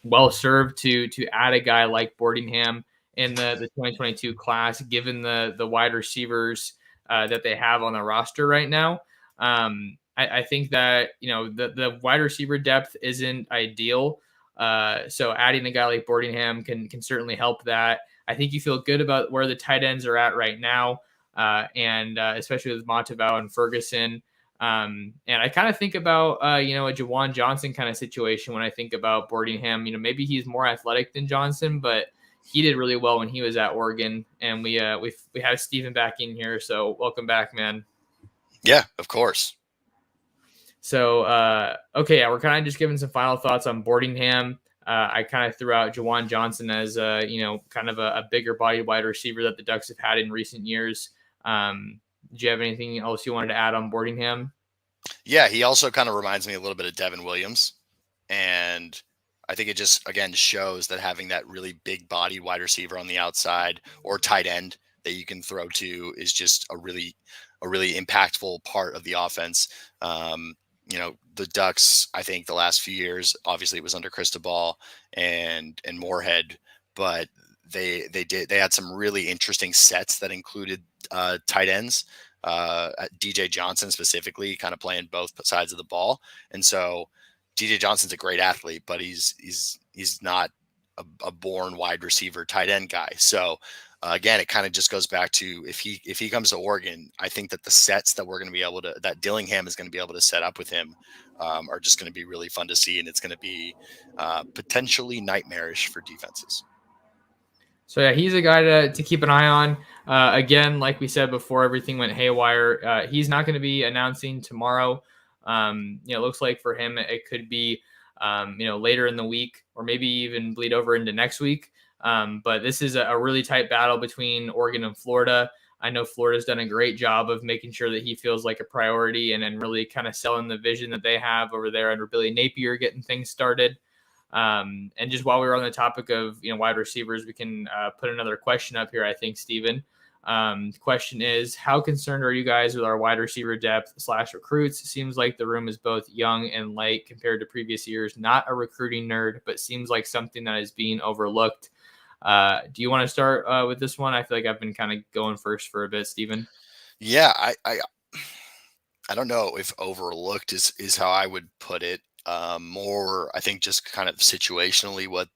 S1: well served to add a guy like Boardingham in the 2022 class, given the wide receivers that they have on the roster right now. I think that the wide receiver depth isn't ideal. So adding a guy like Boardingham can certainly help that. I think you feel good about where the tight ends are at right now, and especially with Montevau and Ferguson. And I kind of think about, a Jawan Johnson kind of situation when I think about Boardingham. Maybe he's more athletic than Johnson, but he did really well when he was at Oregon. And we have Steven back in here, so welcome back, man.
S2: Yeah, of course.
S1: So okay, yeah, we're kind of just giving some final thoughts on Boardingham. I kind of threw out Jawan Johnson as kind of a bigger body wide receiver that the Ducks have had in recent years. Do you have anything else you wanted to add on Boardingham?
S2: Yeah, he also kind of reminds me a little bit of Devin Williams. And I think it just, again, shows that having that really big body wide receiver on the outside or tight end that you can throw to is just a really impactful part of the offense. The Ducks, I think the last few years, obviously it was under Cristobal and Moorhead, but they had some really interesting sets that included tight ends. DJ Johnson specifically, kind of playing both sides of the ball, and so DJ Johnson's a great athlete, but he's not a born wide receiver tight end guy. So again, it kind of just goes back to if he comes to Oregon, I think that the sets that that Dillingham is going to be able to set up with him are just going to be really fun to see, and it's going to be potentially nightmarish for defenses.
S1: So yeah, he's a guy to keep an eye on. Again, like we said before, everything went haywire. He's not going to be announcing tomorrow. It looks like for him it could be later in the week or maybe even bleed over into next week. But this is a really tight battle between Oregon and Florida. I know Florida's done a great job of making sure that he feels like a priority and really kind of selling the vision that they have over there under Billy Napier, getting things started. And just while we were on the topic of wide receivers, we can put another question up here. I think, Steven. The question is, how concerned are you guys with our wide receiver depth / recruits? It seems like the room is both young and light compared to previous years. Not a recruiting nerd, but seems like something that is being overlooked. Do you want to start with this one? I feel like I've been kind of going first for a bit, Steven.
S2: Yeah, I don't know if overlooked is how I would put it. More, I think, just kind of situationally what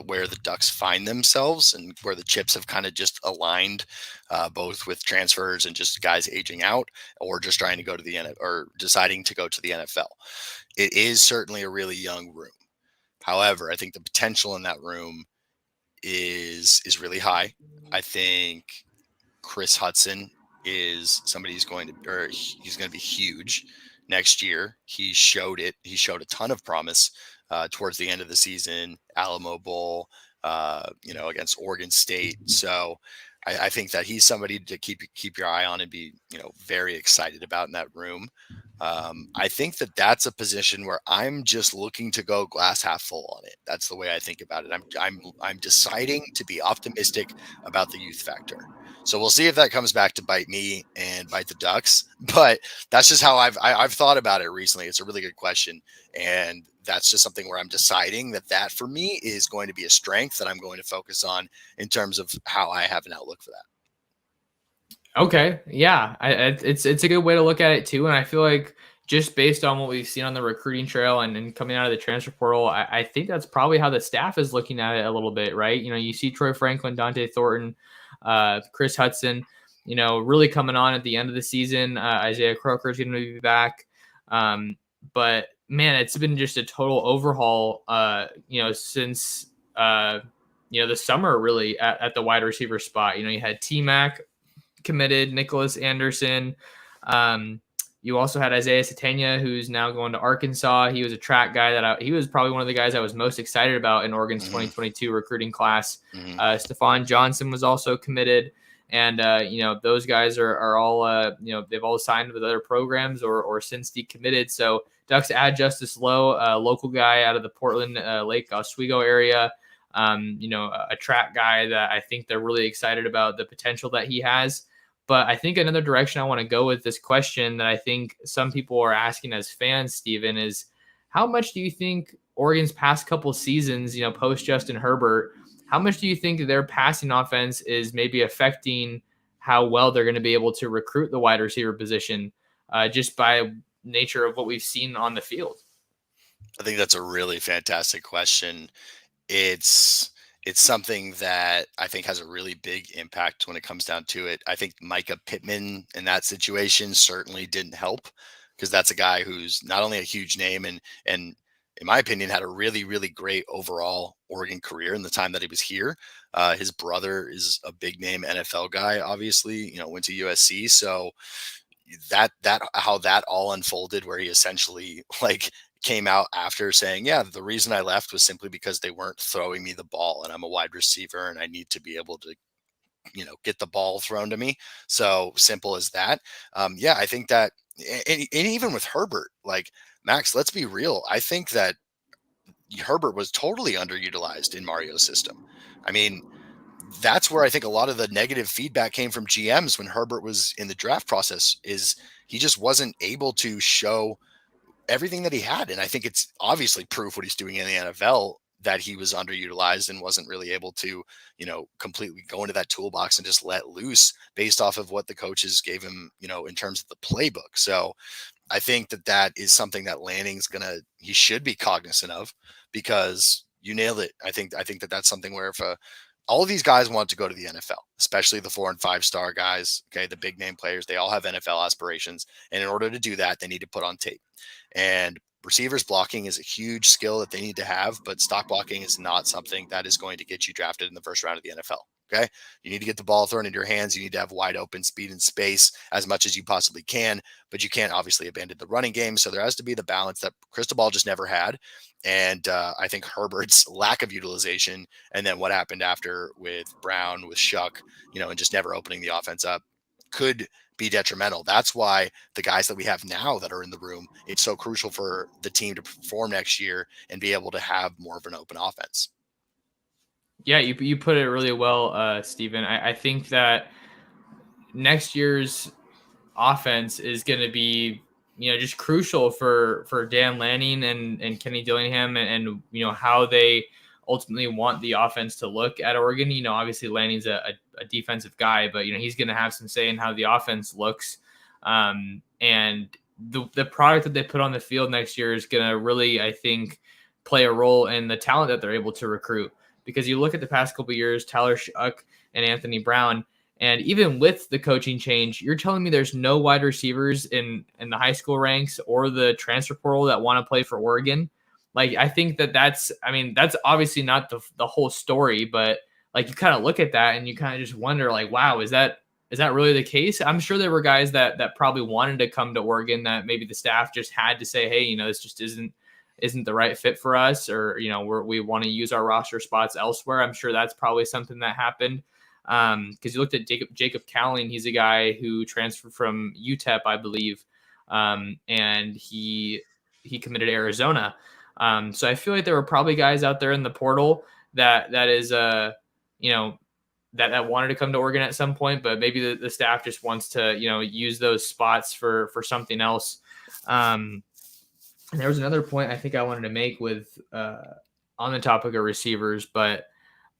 S2: where the Ducks find themselves and where the chips have kind of just aligned, both with transfers and just guys aging out or just trying to go to the NFL or deciding to go to the NFL. It is certainly a really young room. However, I think the potential in that room is really high. I think Chris Hudson is somebody he's going to be huge next year. He showed it. He showed a ton of promise towards the end of the season, Alamo Bowl, against Oregon State. So I think that he's somebody to keep your eye on and be, very excited about in that room. I think that that's a position where I'm just looking to go glass half full on it. That's the way I think about it. I'm deciding to be optimistic about the youth factor. So we'll see if that comes back to bite me and bite the Ducks. But that's just how I've thought about it recently. It's a really good question, and that's just something where I'm deciding that for me is going to be a strength that I'm going to focus on in terms of how I have an outlook for that.
S1: Okay, yeah, it's a good way to look at it too, and I feel like just based on what we've seen on the recruiting trail and coming out of the transfer portal, I think that's probably how the staff is looking at it a little bit, right? You know, you see Troy Franklin, Dante Thornton, Chris Hudson, you know, really coming on at the end of the season. Isaiah Croker is going to be back, but man, it's been just a total overhaul, you know, since you know, the summer really at the wide receiver spot. You know, you had T Mac committed, Nicholas Anderson. You also had Isaiah Satania, who's now going to Arkansas. He was a track guy he was probably one of the guys I was most excited about in Oregon's 2022 recruiting class. Stephon Johnson was also committed. And, you know, those guys are all, you know, they've all signed with other programs or since decommitted. So Ducks add Justice Lowe, a local guy out of the Portland, Lake Oswego area. You know, a track guy that I think they're really excited about the potential that he has. But I think another direction I want to go with this question that I think some people are asking as fans, Stephen, is how much do you think Oregon's past couple seasons, you know, post Justin Herbert, how much do you think their passing offense is maybe affecting how well they're going to be able to recruit the wide receiver position just by nature of what we've seen on the field?
S2: I think that's a really fantastic question. It's something that I think has a really big impact when it comes down to it. I think Micah Pittman in that situation certainly didn't help, because that's a guy who's not only a huge name and in my opinion had a really, really great overall Oregon career in the time that he was here. His brother is a big name NFL guy, obviously, you know, went to USC. So that how that all unfolded, where he essentially like came out after saying, yeah, the reason I left was simply because they weren't throwing me the ball, and I'm a wide receiver and I need to be able to, you know, get the ball thrown to me. So simple as that. Yeah, I think that, and even with Herbert, like, Max, let's be real. I think that Herbert was totally underutilized in Mario's system. I mean, that's where I think a lot of the negative feedback came from GMs when Herbert was in the draft process, is he just wasn't able to show everything that he had. And I think it's obviously proof what he's doing in the NFL that he was underutilized and wasn't really able to, you know, completely go into that toolbox and just let loose based off of what the coaches gave him, you know, in terms of the playbook. So I think that is something that Lanning's he should be cognizant of, because you nailed it. I think that that's something where if all of these guys want to go to the NFL, especially the 4 and 5 star guys. Okay. The big name players, they all have NFL aspirations. And in order to do that, they need to put on tape. And receivers blocking is a huge skill that they need to have, but stock blocking is not something that is going to get you drafted in the first round of the NFL. Okay. You need to get the ball thrown into your hands. You need to have wide open speed and space as much as you possibly can, but you can't obviously abandon the running game. So there has to be the balance that Cristobal just never had. And I think Herbert's lack of utilization, and then what happened after with Brown, with Shuck, you know, and just never opening the offense up, could be detrimental. That's why the guys that we have now that are in the room, it's so crucial for the team to perform next year and be able to have more of an open offense.
S1: Yeah, you put it really well, Stephen. I think that next year's offense is going to be, you know, just crucial for Dan Lanning and Kenny Dillingham and you know, how they ultimately want the offense to look at Oregon. You know, obviously Lanning's a defensive guy, but, you know, he's going to have some say in how the offense looks. And the product that they put on the field next year is going to really, I think, play a role in the talent that they're able to recruit. Because you look at the past couple of years, Tyler Shuck and Anthony Brown, and even with the coaching change, you're telling me there's no wide receivers in the high school ranks or the transfer portal that want to play for Oregon. Like, I think that's obviously not the whole story, but like, you kind of look at that and you kind of just wonder, like, wow, is that really the case? I'm sure there were guys that probably wanted to come to Oregon that maybe the staff just had to say, hey, you know, this just isn't the right fit for us, or, you know, we want to use our roster spots elsewhere. I'm sure that's probably something that happened. Because you looked at Jacob Cowling, he's a guy who transferred from UTEP, I believe, and he committed to Arizona. So I feel like there were probably guys out there in the portal that is you know, that wanted to come to Oregon at some point, but maybe the staff just wants to, use those spots for something else. And there was another point I think I wanted to make with on the topic of receivers, but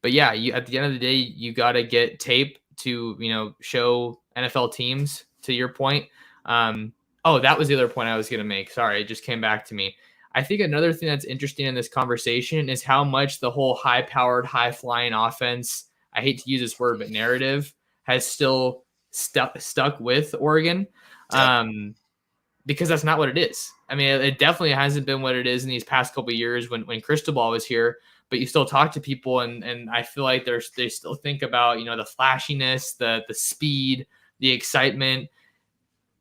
S1: yeah, you at the end of the day, you got to get tape to show NFL teams. To your point, that was the other point I was going to make. Sorry, it just came back to me. I think another thing that's interesting in this conversation is how much the whole high-powered, high-flying offense, I hate to use this word, but narrative, has still stuck with Oregon.
S2: Yep.
S1: Because that's not what it is. I mean, it definitely hasn't been what it is in these past couple of years when Cristobal was here, but you still talk to people and I feel like they still think about, the flashiness, the speed, the excitement.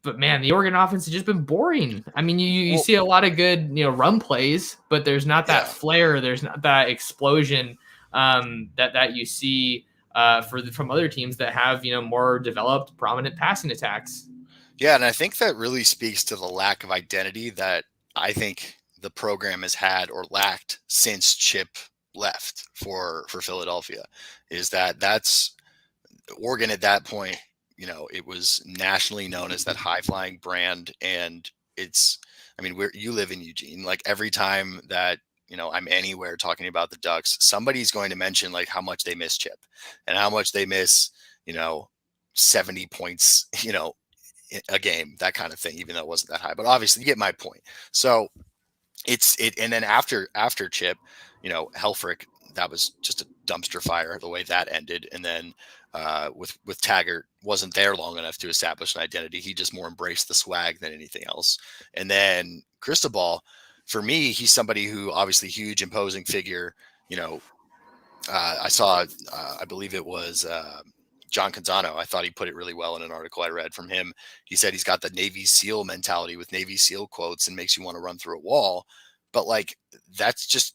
S1: But man, the Oregon offense has just been boring. I mean, you see a lot of good, run plays, but there's not that flair. There's not that explosion that you see from other teams that have, more developed, prominent passing attacks.
S2: Yeah, and I think that really speaks to the lack of identity that I think the program has had or lacked since Chip left for Philadelphia. Is that's Oregon at that point, it was nationally known as that high flying brand. And you live in Eugene, like every time that, I'm anywhere talking about the Ducks, somebody's going to mention like how much they miss Chip and how much they miss, 70 points, a game, that kind of thing, even though it wasn't that high, but obviously you get my point. So and then after Chip, Helfrich, that was just a dumpster fire the way that ended. And then with Taggart, wasn't there long enough to establish an identity. He just more embraced the swag than anything else. And then Cristobal, for me, he's somebody who obviously huge, imposing figure. I saw, I believe it was John Canzano. I thought he put it really well in an article I read from him. He said he's got the Navy SEAL mentality with Navy SEAL quotes and makes you want to run through a wall. But like, that's just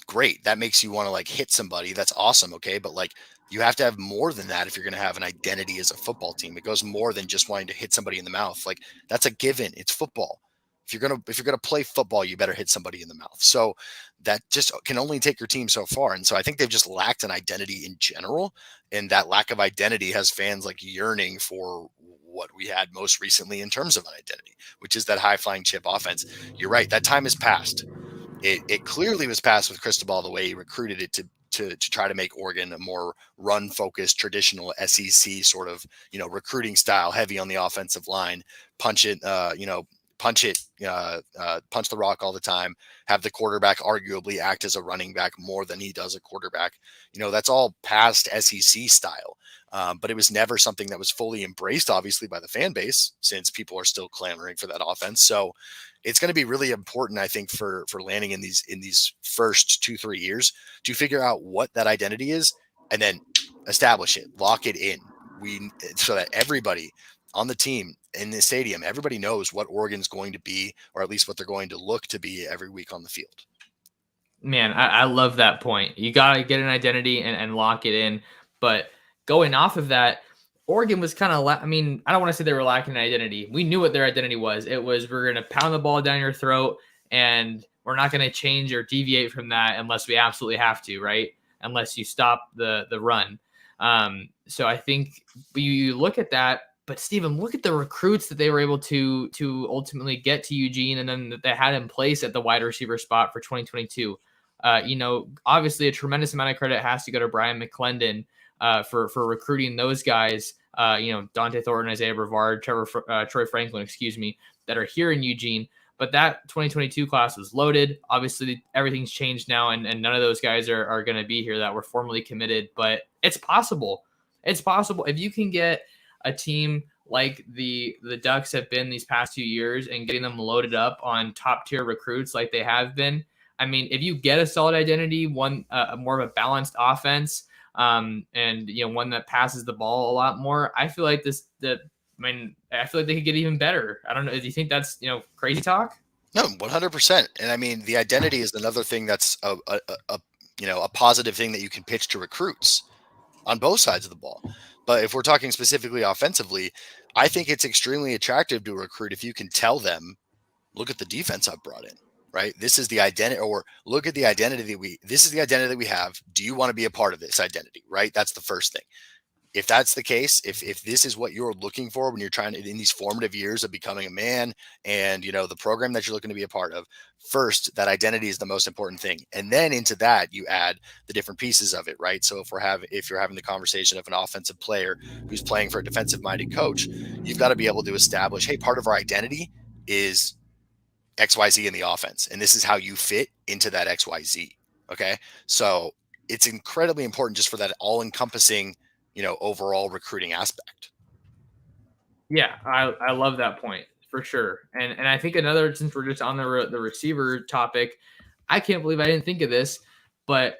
S2: great. That makes you want to like hit somebody. That's awesome. Okay. But like, you have to have more than that if you're going to have an identity as a football team. It goes more than just wanting to hit somebody in the mouth. Like, that's a given. It's football. If you're gonna play football, you better hit somebody in the mouth. So that just can only take your team so far. And so I think they've just lacked an identity in general. And that lack of identity has fans like yearning for what we had most recently in terms of an identity, which is that high flying Chip offense. You're right. That time has passed. It clearly was passed with Cristobal, the way he recruited it to try to make Oregon a more run focused, traditional SEC sort of, recruiting style, heavy on the offensive line, punch it, punch the rock all the time, have the quarterback arguably act as a running back more than he does a quarterback. That's all past SEC style. But it was never something that was fully embraced, obviously, by the fan base, since people are still clamoring for that offense. So it's going to be really important, I think, for landing in these first 2-3 years to figure out what that identity is and then establish it, lock it in. So that everybody on the team in the stadium, everybody knows what Oregon's going to be, or at least what they're going to look to be every week on the field.
S1: Man, I love that point. You got to get an identity and lock it in. But going off of that, Oregon was kind of, I don't want to say they were lacking an identity. We knew what their identity was. It was, we're going to pound the ball down your throat, and we're not going to change or deviate from that unless we absolutely have to, right? Unless you stop the run. So I think you look at that. But Stephen, look at the recruits that they were able to ultimately get to Eugene, and then that they had in place at the wide receiver spot for 2022. Obviously a tremendous amount of credit has to go to Brian McClendon for recruiting those guys. Dante Thornton, Isaiah Brevard, Troy Franklin, that are here in Eugene. But that 2022 class was loaded. Obviously, everything's changed now, and none of those guys are going to be here that were formally committed. But it's possible. It's possible if you can get a team like the Ducks have been these past 2 years and getting them loaded up on top tier recruits like they have been. I mean, if you get a solid identity, one more of a balanced offense, and one that passes the ball a lot more, I feel like I feel like they could get even better. I don't know. Do you think that's crazy talk?
S2: No, 100%. And I mean, the identity is another thing that's a positive thing that you can pitch to recruits on both sides of the ball. But if we're talking specifically offensively, I think it's extremely attractive to recruit if you can tell them, look at the defense I've brought in, right? This is the identity, or look at the identity this is the identity that we have. Do you want to be a part of this identity, right? That's the first thing. if that's the case, if this is what you're looking for when you're trying to, in these formative years of becoming a man, and the program that you're looking to be a part of, first, that identity is the most important thing. And then into that, you add the different pieces of it, right? So if you're having the conversation of an offensive player who's playing for a defensive minded coach, you've got to be able to establish, hey, part of our identity is XYZ in the offense, and this is how you fit into that XYZ. Okay. So it's incredibly important just for that all encompassing, overall recruiting aspect.
S1: Yeah, I love that point for sure. And I think another, since we're just on the receiver topic, I can't believe I didn't think of this, but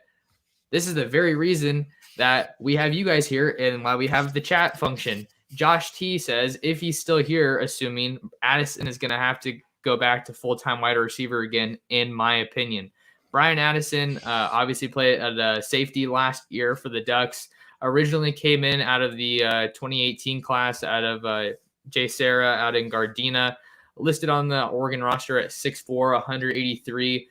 S1: this is the very reason that we have you guys here and why we have the chat function. Josh T says if he's still here, assuming Addison is going to have to go back to full-time wide receiver again, in my opinion. Brian Addison obviously played at safety last year for the Ducks. Originally came in out of the 2018 class out of Jay Sarah out in Gardena, listed on the Oregon roster at 6'4", 183.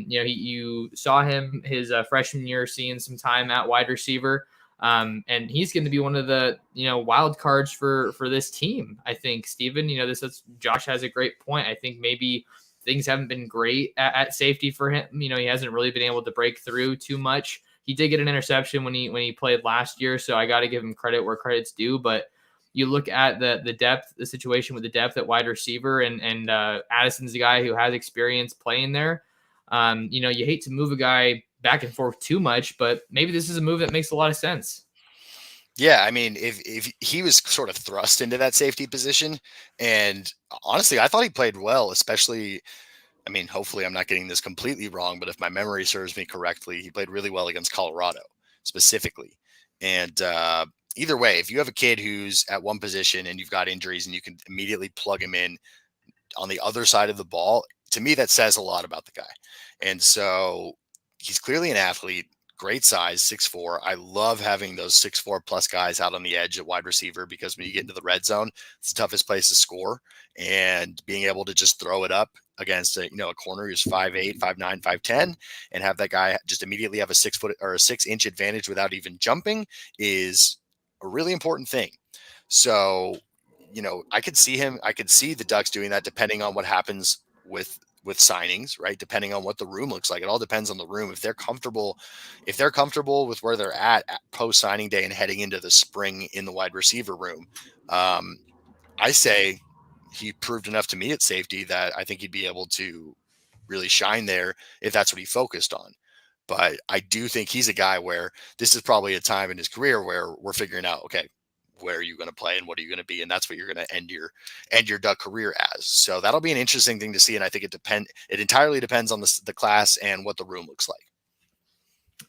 S1: You saw him his freshman year seeing some time at wide receiver. And he's going to be one of the, wild cards for this team. I think, Stephen, Josh has a great point. I think maybe things haven't been great at safety for him. He hasn't really been able to break through too much. He did get an interception when he played last year, so I got to give him credit where credit's due. But you look at the depth, the situation with the depth at wide receiver, and Addison's the guy who has experience playing there. You hate to move a guy back and forth too much, but maybe this is a move that makes a lot of sense.
S2: Yeah, I mean, if he was sort of thrust into that safety position, and honestly, I thought he played well, especially, I mean, hopefully I'm not getting this completely wrong, but if my memory serves me correctly, he played really well against Colorado specifically. And either way, if you have a kid who's at one position and you've got injuries and you can immediately plug him in on the other side of the ball, to me, that says a lot about the guy. And so he's clearly an athlete, great size, 6'4". I love having those 6'4" plus guys out on the edge at wide receiver, because when you get into the red zone, it's the toughest place to score. And being able to just throw it up against a corner who's 5'8", 5'9", 5'10", and have that guy just immediately have a 6 foot or a 6 inch advantage without even jumping is a really important thing. So, I could see the Ducks doing that, depending on what happens with signings, right? Depending on what the room looks like. It all depends on the room. If they're comfortable with where they're at post signing day and heading into the spring in the wide receiver room, I say he proved enough to me at safety that I think he'd be able to really shine there if that's what he focused on. But I do think he's a guy where this is probably a time in his career where we're figuring out, okay, where are you going to play and what are you going to be? And that's what you're going to end your Duck career as. So that'll be an interesting thing to see. And I think it entirely depends on the class and what the room looks like.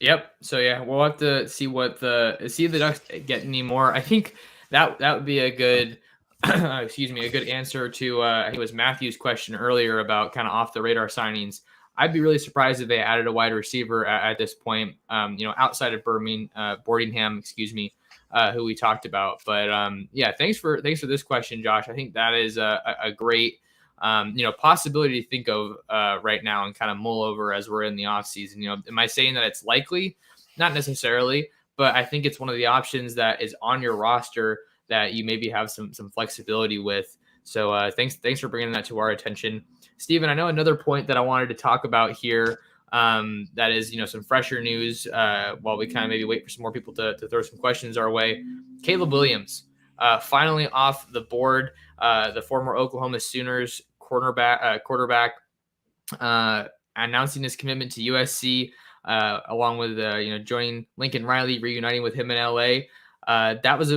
S1: Yep. So yeah, we'll have to see if the Ducks get any more. I think that would be a good, a good answer to I think it was Matthew's question earlier about kind of off the radar signings. I'd be really surprised if they added a wide receiver at this point. Outside of Boardingham, who we talked about. But yeah, thanks for this question, Josh. I think that is a great possibility to think of right now and kind of mull over as we're in the off season. Am I saying that it's likely? Not necessarily, but I think it's one of the options that is on your roster that you maybe have some flexibility with. So thanks for bringing that to our attention, Stephen. I know another point that I wanted to talk about here. That is, some fresher news while we kind of maybe wait for some more people to throw some questions our way. Caleb Williams, finally off the board, the former Oklahoma Sooners quarterback, announcing his commitment to USC, along with, joining Lincoln Riley, reuniting with him in LA. That was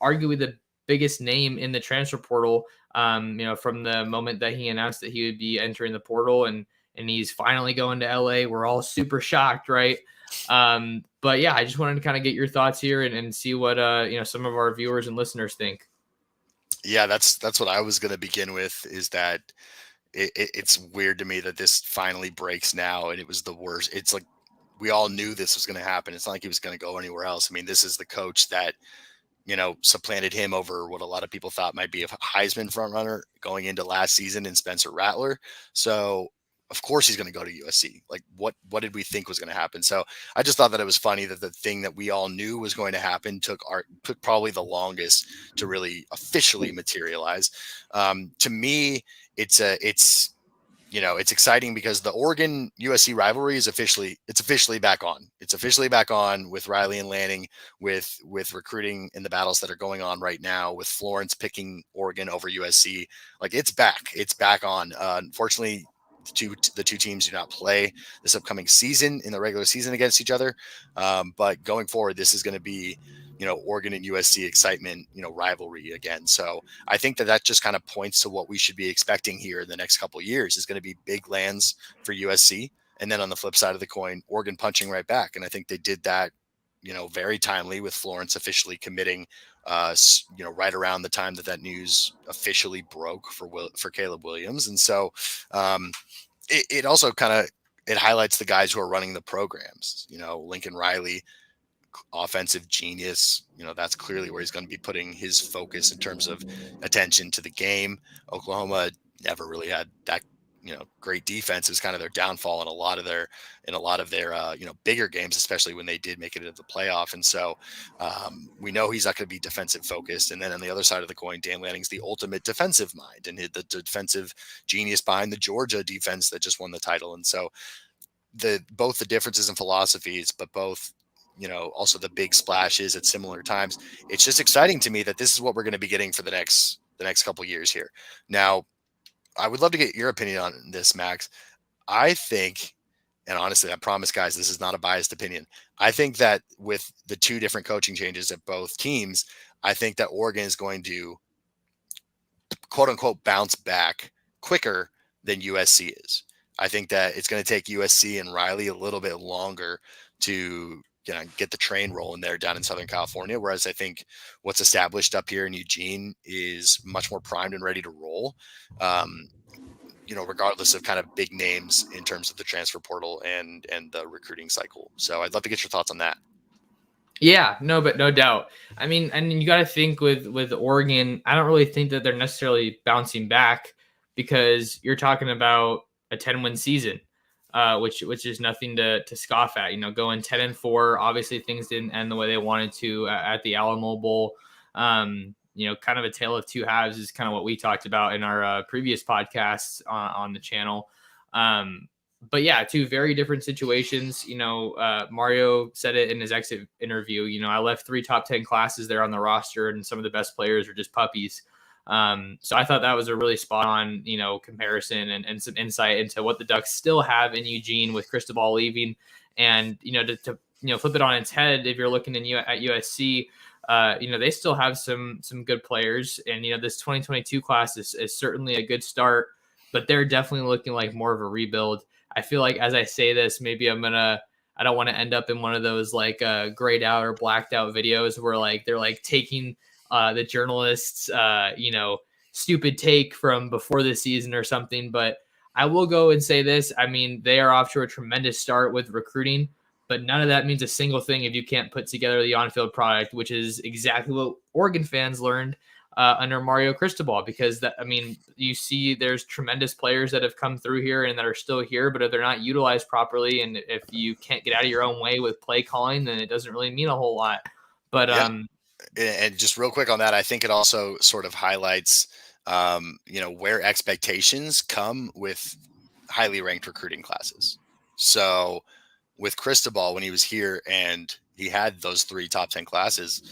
S1: arguably the biggest name in the transfer portal, from the moment that he announced that he would be entering the portal, and he's finally going to LA. We're all super shocked, right? But yeah, I just wanted to kind of get your thoughts here and see what some of our viewers and listeners think.
S2: Yeah, that's what I was going to begin with, is that it's weird to me that this finally breaks now, and it was the worst. It's like we all knew this was going to happen. It's not like he was going to go anywhere else. I mean, this is the coach that supplanted him over what a lot of people thought might be a Heisman frontrunner going into last season in Spencer Rattler. So of course he's going to go to USC. Like what did we think was going to happen? So I just thought that it was funny that the thing that we all knew was going to happen took probably the longest to really officially materialize. To me, it's it's exciting because the Oregon USC rivalry is officially back on. It's officially back on with Riley and Lanning, with recruiting in the battles that are going on right now, with Florence picking Oregon over USC. Like it's back. It's back on. Unfortunately, the two teams do not play this upcoming season in the regular season against each other. But going forward, this is going to be, Oregon and USC excitement, rivalry again. So I think that just kind of points to what we should be expecting here in the next couple of years is going to be big lands for USC. And then on the flip side of the coin, Oregon punching right back. And I think they did that, very timely with Florence officially committing, right around the time that news officially broke for Caleb Williams. And so it also it highlights the guys who are running the programs, Lincoln Riley, offensive genius. That's clearly where he's going to be putting his focus in terms of attention to the game. Oklahoma never really had that, great defense. It was kind of their downfall in a lot of their bigger games, especially when they did make it into the playoff. And so we know he's not going to be defensive focused. And then on the other side of the coin, Dan Lanning's the ultimate defensive mind and the defensive genius behind the Georgia defense that just won the title. And so both the differences in philosophies, but both, also the big splashes at similar times. It's just exciting to me that this is what we're going to be getting for the next couple of years here. Now, I would love to get your opinion on this, Max. I think, and honestly, I promise, guys, this is not a biased opinion. I think that with the two different coaching changes at both teams, I think that Oregon is going to, quote unquote, bounce back quicker than USC is. I think that it's going to take USC and Riley a little bit longer to get the train rolling there down in Southern California. Whereas I think what's established up here in Eugene is much more primed and ready to roll. Regardless of kind of big names in terms of the transfer portal and the recruiting cycle. So I'd love to get your thoughts on that.
S1: Yeah, no, but no doubt. I mean, and you got to think with Oregon, I don't really think that they're necessarily bouncing back because you're talking about a 10-win season. Which is nothing to scoff at. Going 10-4. Obviously, things didn't end the way they wanted to at the Alamo Bowl. Kind of a tale of two halves is kind of what we talked about in our previous podcasts on the channel. But yeah, two very different situations. Mario said it in his exit interview. I left 3 top 10 classes there on the roster, and some of the best players are just puppies. So I thought that was a really spot on, comparison and some insight into what the Ducks still have in Eugene with Cristobal leaving. And, to flip it on its head, if you're looking at USC, they still have some good players. And, this 2022 class is certainly a good start, but they're definitely looking like more of a rebuild. I feel like as I say this, maybe I don't want to end up in one of those like grayed out or blacked out videos where like they're like taking the journalists, stupid take from before the season or something. But I will go and say this. I mean, they are off to a tremendous start with recruiting, but none of that means a single thing if you can't put together the on-field product, which is exactly what Oregon fans learned under Mario Cristobal, because you see there's tremendous players that have come through here and that are still here, but if they're not utilized properly, and if you can't get out of your own way with play calling, then it doesn't really mean a whole lot. But,
S2: yeah. And just real quick on that, I think it also sort of highlights, where expectations come with highly ranked recruiting classes. So with Cristobal, when he was here and he had those 3 top 10 classes,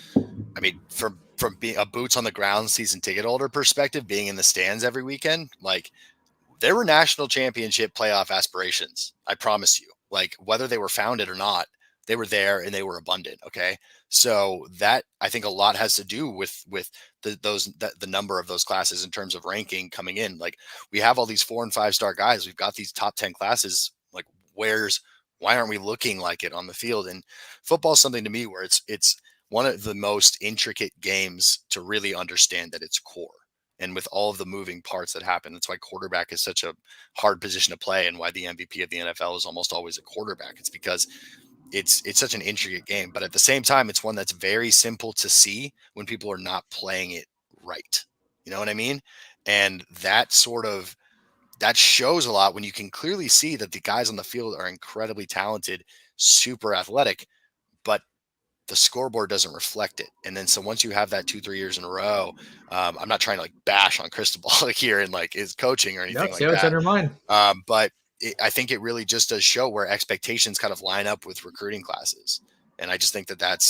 S2: I mean, from being a boots on the ground season ticket holder perspective, being in the stands every weekend, like there were national championship playoff aspirations. I promise you, like whether they were founded or not, they were there and they were abundant. Okay. So that I think a lot has to do with the number of those classes in terms of ranking coming in. Like we have all these 4 and 5 star guys. We've got these top 10 classes. Like why aren't we looking like it on the field? And football is something to me where it's one of the most intricate games to really understand at its core. And with all of the moving parts that happen, that's why quarterback is such a hard position to play and why the MVP of the NFL is almost always a quarterback. It's because it's such an intricate game, but at the same time, it's one that's very simple to see when people are not playing it right. You know what I mean? And that sort of that shows a lot when you can clearly see that the guys on the field are incredibly talented, super athletic, but the scoreboard doesn't reflect it. And then so once you have that 2-3 years in a row, I'm not trying to like bash on Cristobal here and like his coaching or
S1: No,
S2: anything
S1: say
S2: like
S1: what's
S2: that.
S1: on your mind.
S2: But I think it really just does show where expectations kind of line up with recruiting classes. And I just think that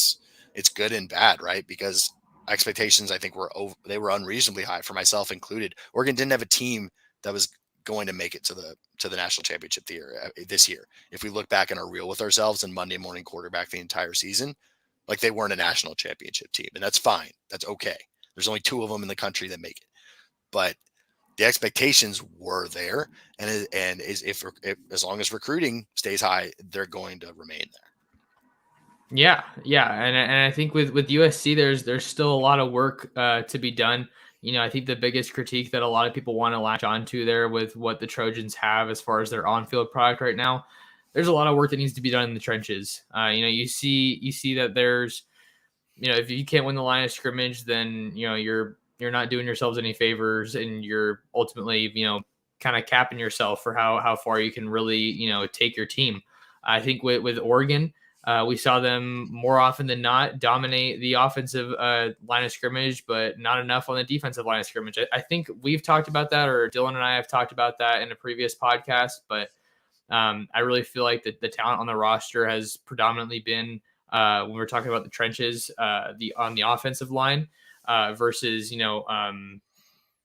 S2: it's good and bad, right? Because expectations, I think they were unreasonably high for myself included. Oregon didn't have a team that was going to make it to the national championship this year. If we look back and are real with ourselves and Monday morning quarterback the entire season, like they weren't a national championship team, and that's fine. That's okay. There's only 2 of them in the country that make it, but the expectations were there, and if as long as recruiting stays high, they're going to remain there.
S1: Yeah, and I think with USC, there's still a lot of work to be done. I think the biggest critique that a lot of people want to latch onto there with what the Trojans have as far as their on-field product right now, there's a lot of work that needs to be done in the trenches. You see that there's, if you can't win the line of scrimmage, then you're not doing yourselves any favors, and you're ultimately kind of capping yourself for how far you can really take your team. I think with Oregon. We saw them more often than not dominate the offensive line of scrimmage, but not enough on the defensive line of scrimmage. I think we've talked about that, or Dylan and I have talked about that in a previous podcast, but I really feel like the talent on the roster has predominantly been, when we're talking about the trenches, on the offensive line versus,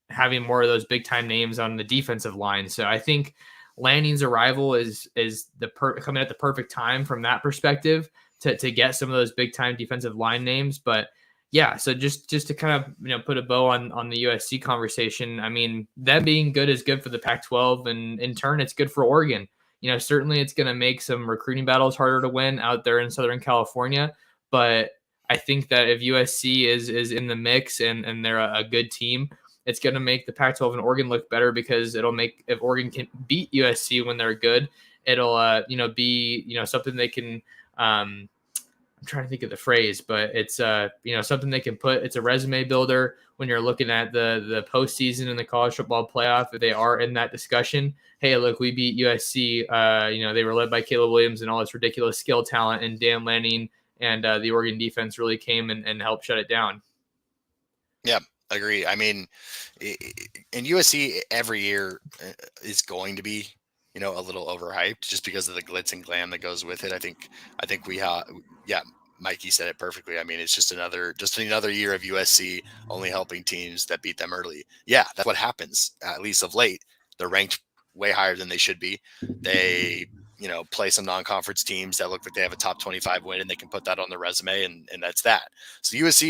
S1: having more of those big time names on the defensive line. So I think Lanning's arrival is coming at the perfect time from that perspective to get some of those big time defensive line names. But yeah, so just to kind of put a bow on the USC conversation. I mean, them being good is good for the Pac-12, and in turn, it's good for Oregon. Certainly it's going to make some recruiting battles harder to win out there in Southern California. But I think that if USC is in the mix and they're a good team, it's going to make the Pac-12 and Oregon look better, because it'll make, if Oregon can beat USC when they're good, it'll be something they can. I'm trying to think of the phrase, but it's something they can put. It's a resume builder when you're looking at the postseason in the college football playoff. If they are in that discussion, hey, look, we beat USC. They were led by Caleb Williams and all this ridiculous skill talent, and Dan Lanning and the Oregon defense really came and helped shut it down.
S2: Yeah, I agree. I mean, in USC every year is going to be, a little overhyped just because of the glitz and glam that goes with it. I think we have, yeah, Mikey said it perfectly. I mean, it's just another year of USC only helping teams that beat them early. Yeah, that's what happens, at least of late. They're ranked way higher than they should be. They, play some non-conference teams that look like they have a top 25 win, and they can put that on their resume, and that's that. So USC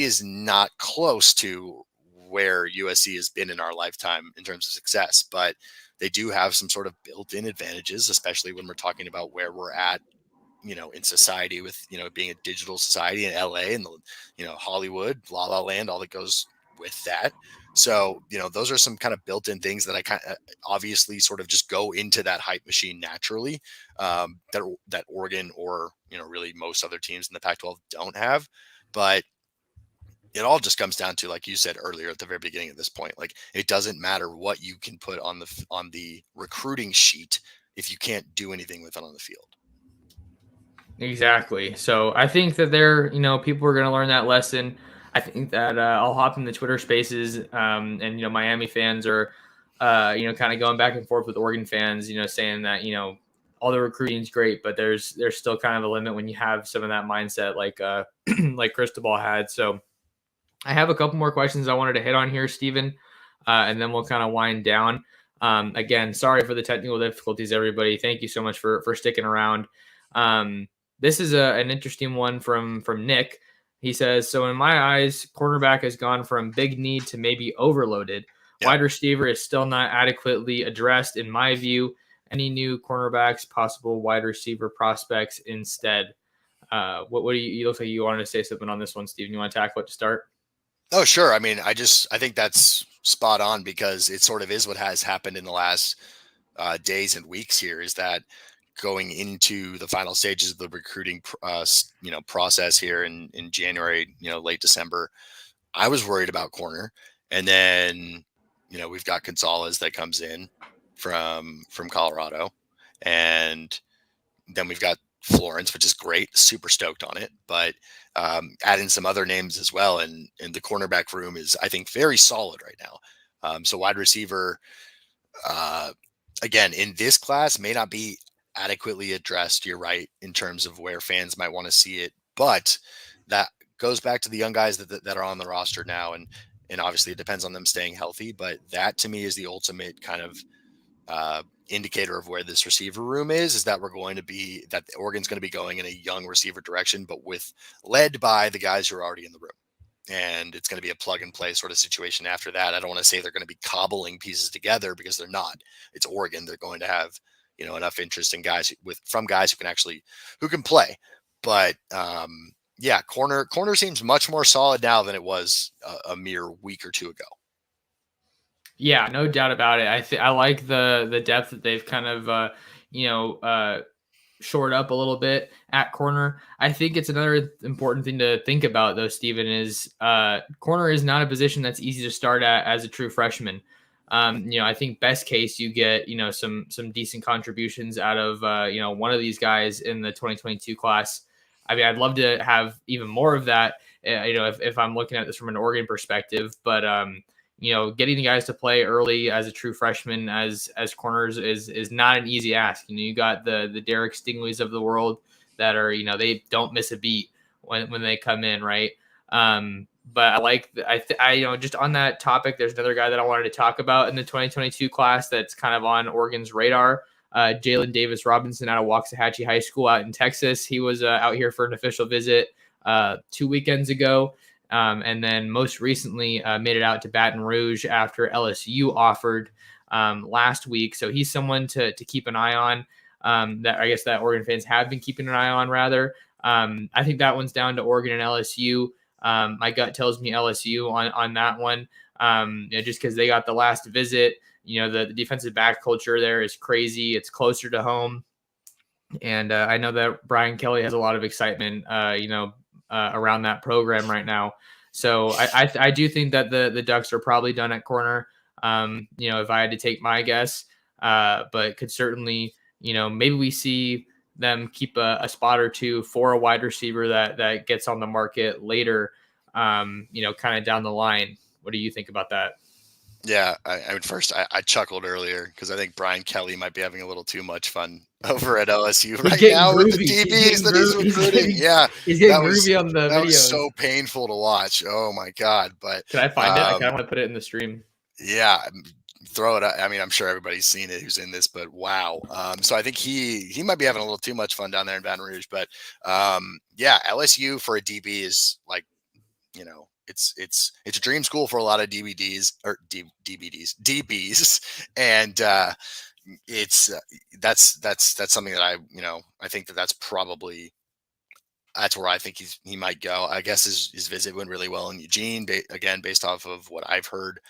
S2: is not close to where USC has been in our lifetime in terms of success, but they do have some sort of built-in advantages, especially when we're talking about where we're at, in society with, being a digital society in LA and, Hollywood, La La Land, all that goes with that. So, those are some kind of built-in things that I kind of obviously sort of just go into that hype machine naturally, that Oregon or, really most other teams in the Pac-12 don't have. But it all just comes down to, like you said earlier at the very beginning of this point, like it doesn't matter what you can put on the recruiting sheet if you can't do anything with it on the field.
S1: Exactly. So I think that people are going to learn that lesson. I think that I'll hop in the Twitter spaces, and Miami fans are, kind of going back and forth with Oregon fans, saying that all the recruiting is great, but there's still kind of a limit when you have some of that mindset, like like Cristobal had. So I have a couple more questions I wanted to hit on here, Stephen, and then we'll kind of wind down. Again, sorry for the technical difficulties, everybody. Thank you so much for sticking around. This is an interesting one from Nick. He says, so in my eyes, cornerback has gone from big need to maybe overloaded. Yep. Wide receiver is still not adequately addressed, in my view. Any new cornerbacks, possible wide receiver prospects instead? What do you look like you wanted to say something on this one, Steven? You want to tackle it to start?
S2: Oh, sure. I mean, I think that's spot on, because it sort of is what has happened in the last days and weeks here, is that going into the final stages of the recruiting, process here in January, late December, I was worried about corner. And then, we've got Gonzalez that comes in from Colorado, and then we've got Florence, which is great. Super stoked on it. But add in some other names as well, and the cornerback room is, I think, very solid right now. So wide receiver, again, in this class may not be adequately addressed. You're right, in terms of where fans might want to see it, but that goes back to the young guys that are on the roster now, and obviously it depends on them staying healthy. But that to me is the ultimate kind of indicator of where this receiver room is that Oregon's going to be going in a young receiver direction, but led by the guys who are already in the room. And it's going to be a plug and play sort of situation after that. I don't want to say they're going to be cobbling pieces together, because they're not. It's Oregon. They're going to have, enough interest in guys from guys who can play. But yeah, corner seems much more solid now than it was a mere week or two ago.
S1: Yeah, no doubt about it. I like the depth that they've kind of shored up a little bit at corner. I think it's another important thing to think about, though, Stephen, is corner is not a position that's easy to start at as a true freshman. I think best case you get some decent contributions out of one of these guys in the 2022 class. I mean, I'd love to have even more of that. If I'm looking at this from an Oregon perspective, but getting the guys to play early as a true freshman as corners is not an easy ask. You got the Derek Stingleys of the world that are, they don't miss a beat when they come in, right? But I like, just on that topic, there's another guy that I wanted to talk about in the 2022 class that's kind of on Oregon's radar. Jalen Davis Robinson out of Waxahachie High School out in Texas. He was out here for an official visit 2 weekends ago. And then most recently made it out to Baton Rouge after LSU offered last week. So he's someone to keep an eye on, that I guess that Oregon fans have been keeping an eye on, rather. I think that one's down to Oregon and LSU. My gut tells me LSU on that one, just because they got the last visit. The defensive back culture there is crazy. It's closer to home. And I know that Brian Kelly has a lot of excitement, around that program right now. So I do think that the Ducks are probably done at corner, if I had to take my guess, but could certainly, maybe we see them keep a spot or two for a wide receiver that gets on the market later, kind of down the line. What do you think about that?
S2: Yeah, I mean, first I chuckled earlier because I think Brian Kelly might be having a little too much fun over at LSU right now with the DBs that he's recruiting.
S1: He's getting groovy on the videos.
S2: That was so painful to watch. Oh my God! But
S1: can I find it? I kind of want to put it in the stream.
S2: Yeah, throw it up. I mean, I'm sure everybody's seen it who's in this, but wow. So I think he might be having a little too much fun down there in Baton Rouge. But yeah, LSU for a DB is like, it's a dream school for a lot of DBDs or DBs, and that's something that I think that's probably. That's where I think he might go. I guess his visit went really well in Eugene. Again, based off of what I've heard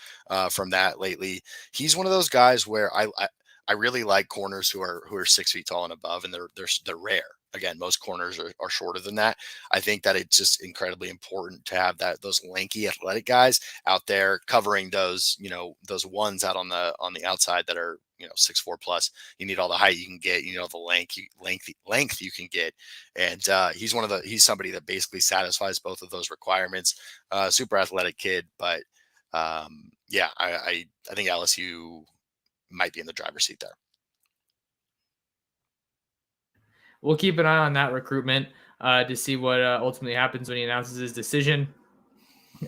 S2: from that lately, he's one of those guys where I really like corners who are 6 feet tall and above, and they're rare. Again, most corners are shorter than that. I think that it's just incredibly important to have those lanky, athletic guys out there covering those ones out on the outside that are 6'4" plus. You need all the height you can get, the length you can get, and he's somebody that basically satisfies both of those requirements. Super athletic kid, but yeah, I think LSU might be in the driver's seat there.
S1: We'll keep an eye on that recruitment to see what ultimately happens when he announces his decision.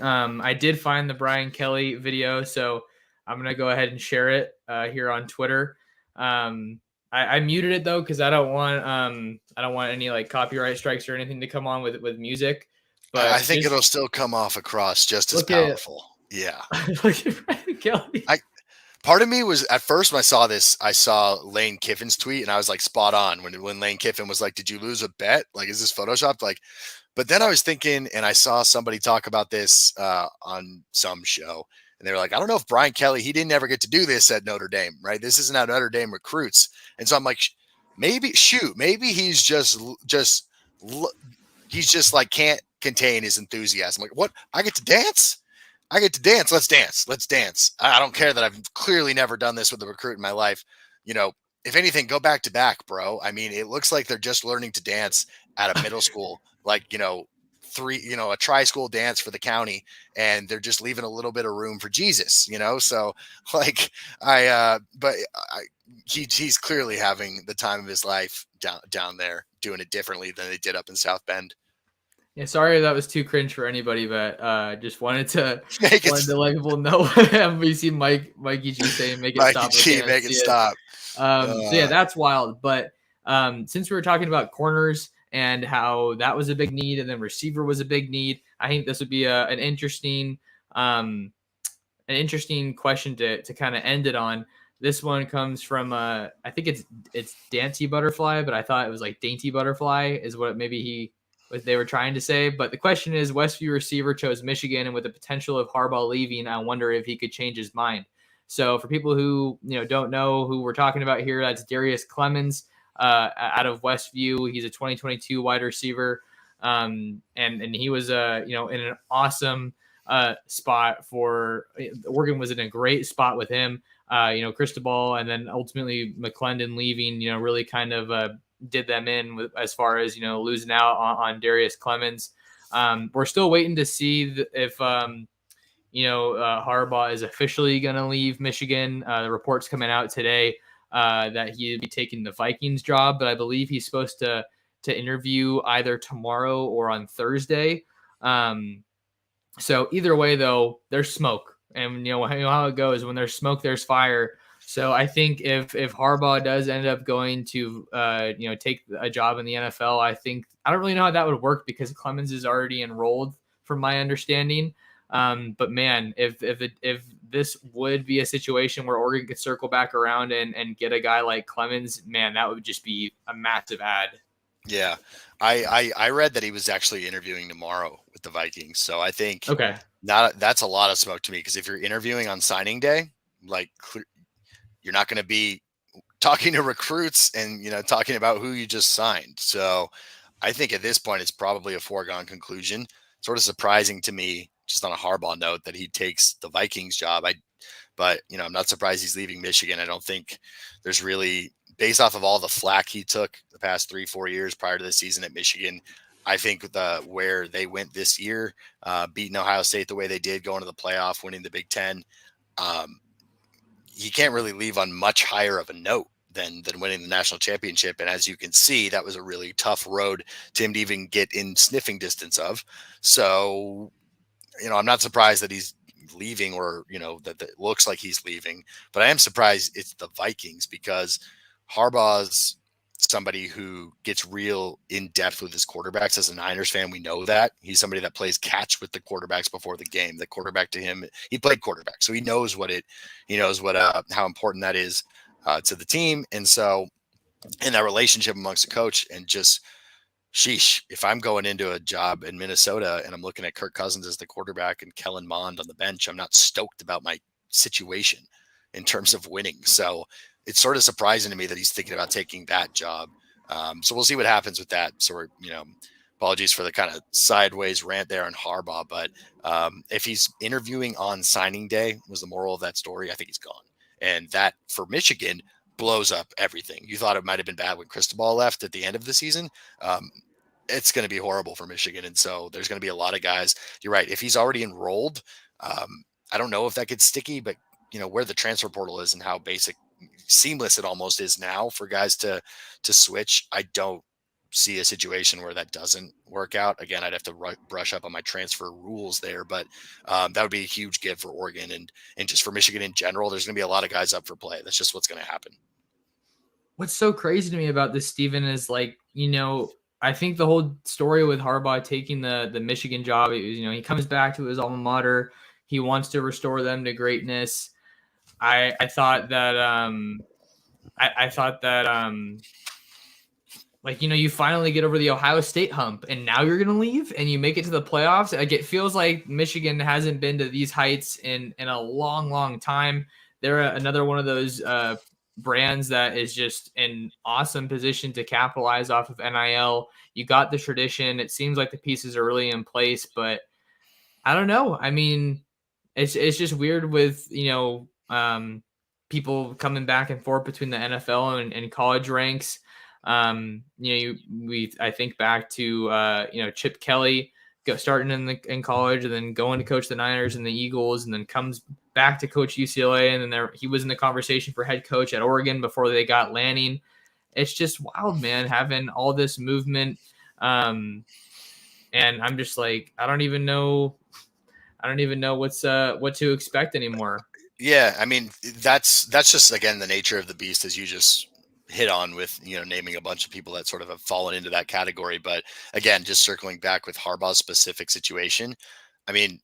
S1: I did find the Brian Kelly video, so I'm going to go ahead and share it here on Twitter. I muted it though, because I don't want any like copyright strikes or anything to come on with music. But
S2: I think it'll still come off across just as powerful. Yeah.
S1: Look at Brian Kelly.
S2: Part of me was, at first when I saw this, I saw Lane Kiffin's tweet and I was like spot on when Lane Kiffin was like, "Did you lose a bet? Like, is this photoshopped?" Like, but then I was thinking, and I saw somebody talk about this on some show, and they were like, "I don't know if Brian Kelly, he didn't ever get to do this at Notre Dame, right? This isn't how Notre Dame recruits." And so I'm like, maybe he's just like can't contain his enthusiasm. Like, what? I get to dance? I get to dance. Let's dance. Let's dance. I don't care that I've clearly never done this with a recruit in my life. If anything, go back to back, bro. I mean, it looks like they're just learning to dance at a middle school, like, a tri-school dance for the county, and they're just leaving a little bit of room for Jesus, So like he's clearly having the time of his life down there, doing it differently than they did up in South Bend.
S1: Yeah, sorry if that was too cringe for anybody, but just wanted to
S2: let
S1: people know. We see Mikey G saying make it
S2: Mikey
S1: stop.
S2: G, make it stop.
S1: So yeah, that's wild. But since we were talking about corners and how that was a big need, and then receiver was a big need, I think this would be an interesting question to kind of end it on. This one comes from I think it's Dainty Butterfly, but I thought it was like Dainty Butterfly is what they were trying to say. But the question is, Westview receiver chose Michigan, and with the potential of Harbaugh leaving, I wonder if he could change his mind. So for people who don't know who we're talking about here, that's Darius Clemens out of Westview. He's a 2022 wide receiver, and he was in an awesome spot for Oregon. Was in a great spot with him. Cristobal, and then ultimately McClendon leaving. Really kind of did them in as far as losing out on Darius Clemens. We're still waiting to see if Harbaugh is officially going to leave Michigan. The reports coming out today that he'd be taking the Vikings job, but I believe he's supposed to interview either tomorrow or on Thursday. So either way, though, there's smoke, and how it goes. When there's smoke, there's fire. So I think if Harbaugh does end up going to take a job in the NFL, I don't really know how that would work because Clemens is already enrolled, from my understanding. But man, if this would be a situation where Oregon could circle back around and get a guy like Clemens, man, that would just be a massive ad.
S2: Yeah, I read that he was actually interviewing tomorrow with the Vikings. So I think that's a lot of smoke to me, because if you're interviewing on signing day, like, you're not going to be talking to recruits and, talking about who you just signed. So I think at this point, it's probably a foregone conclusion. Sort of surprising to me, just on a Harbaugh note, that he takes the Vikings job. But I'm not surprised he's leaving Michigan. I don't think there's really, based off of all the flack he took the past 3-4 years prior to the season at Michigan, I think where they went this year, beating Ohio State the way they did, going to the playoff, winning the Big Ten, he can't really leave on much higher of a note than winning the national championship. And as you can see, that was a really tough road to him to even get in sniffing distance of. So, I'm not surprised that he's leaving, or, that it looks like he's leaving, but I am surprised it's the Vikings, because Harbaugh's somebody who gets real in depth with his quarterbacks. As a Niners fan, we know that he's somebody that plays catch with the quarterbacks before the game. The quarterback to him, he played quarterback, so he knows how important that is to the team. And so, in that relationship amongst the coach, and just, sheesh, if I'm going into a job in Minnesota and I'm looking at Kirk Cousins as the quarterback and Kellen Mond on the bench, I'm not stoked about my situation in terms of winning. So it's sort of surprising to me that he's thinking about taking that job. So we'll see what happens with that. So apologies for the kind of sideways rant there on Harbaugh, but if he's interviewing on signing day was the moral of that story, I think he's gone. And that, for Michigan, blows up everything. You thought it might have been bad when Cristobal left at the end of the season. It's going to be horrible for Michigan. And so there's going to be a lot of guys. You're right. If he's already enrolled, I don't know if that gets sticky, but where the transfer portal is and how seamless it almost is now for guys to switch, I don't see a situation where that doesn't work out. Again, I'd have to brush up on my transfer rules there, but that would be a huge give for Oregon and just for Michigan in general. There's going to be a lot of guys up for play. That's just what's going to happen.
S1: What's so crazy to me about this, Stephen, is I think the whole story with Harbaugh taking the Michigan job, he comes back to his alma mater. He wants to restore them to greatness. I thought that you finally get over the Ohio State hump, and now you're going to leave and you make it to the playoffs. Like, it feels like Michigan hasn't been to these heights in a long, long time. They're another one of those brands that is just an awesome position to capitalize off of NIL. You got the tradition. It seems like the pieces are really in place, but I don't know. I mean, it's just weird with, people coming back and forth between the NFL and college ranks. I think back to, Chip Kelly starting in college and then going to coach the Niners and the Eagles, and then comes back to coach UCLA. And then he was in the conversation for head coach at Oregon before they got Lanning. It's just wild, man, having all this movement. And I'm just like, I don't even know what to expect anymore.
S2: Yeah, I mean that's just again the nature of the beast, as you just hit on with naming a bunch of people that sort of have fallen into that category. But again, just circling back with Harbaugh's specific situation, I mean,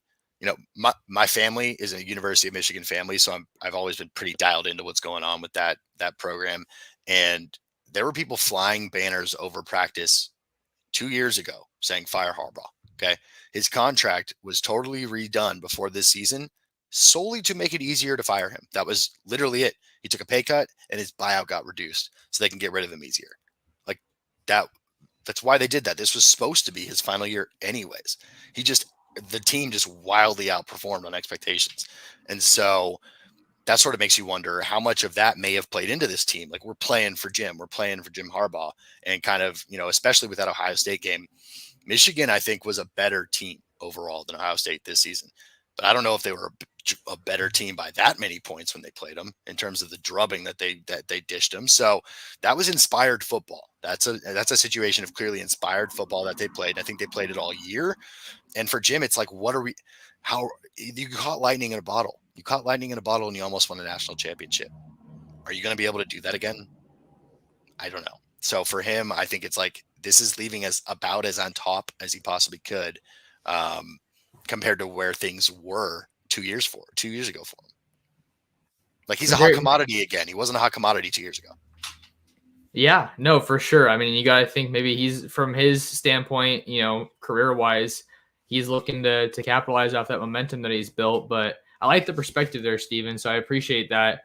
S2: my family is a University of Michigan family, so I've always been pretty dialed into what's going on with that program, and there were people flying banners over practice 2 years ago saying fire Harbaugh. Okay. His contract was totally redone before this season solely to make it easier to fire him. That was literally it. He took a pay cut and his buyout got reduced so they can get rid of him easier. Like that's why they did that. This was supposed to be his final year anyways. The team just wildly outperformed on expectations. And so that sort of makes you wonder how much of that may have played into this team. Like, we're playing for Jim Harbaugh, and kind of, especially with that Ohio State game, Michigan, I think, was a better team overall than Ohio State this season. But I don't know if they were a better team by that many points when they played them in terms of the drubbing that they dished them. So that was inspired football. That's a situation of clearly inspired football that they played. I think they played it all year. And for Jim, it's like, how you caught lightning in a bottle. You caught lightning in a bottle and you almost won a national championship. Are you going to be able to do that again? I don't know. So for him, I think it's like, this is leaving us about as on top as he possibly could, compared to where things were 2 years ago for him. Like, he's a hot commodity again. He wasn't a hot commodity 2 years ago.
S1: Yeah, no, for sure. I mean, you got to think maybe he's, from his standpoint, career wise, he's looking to capitalize off that momentum that he's built. But I like the perspective there, Steven. So I appreciate that.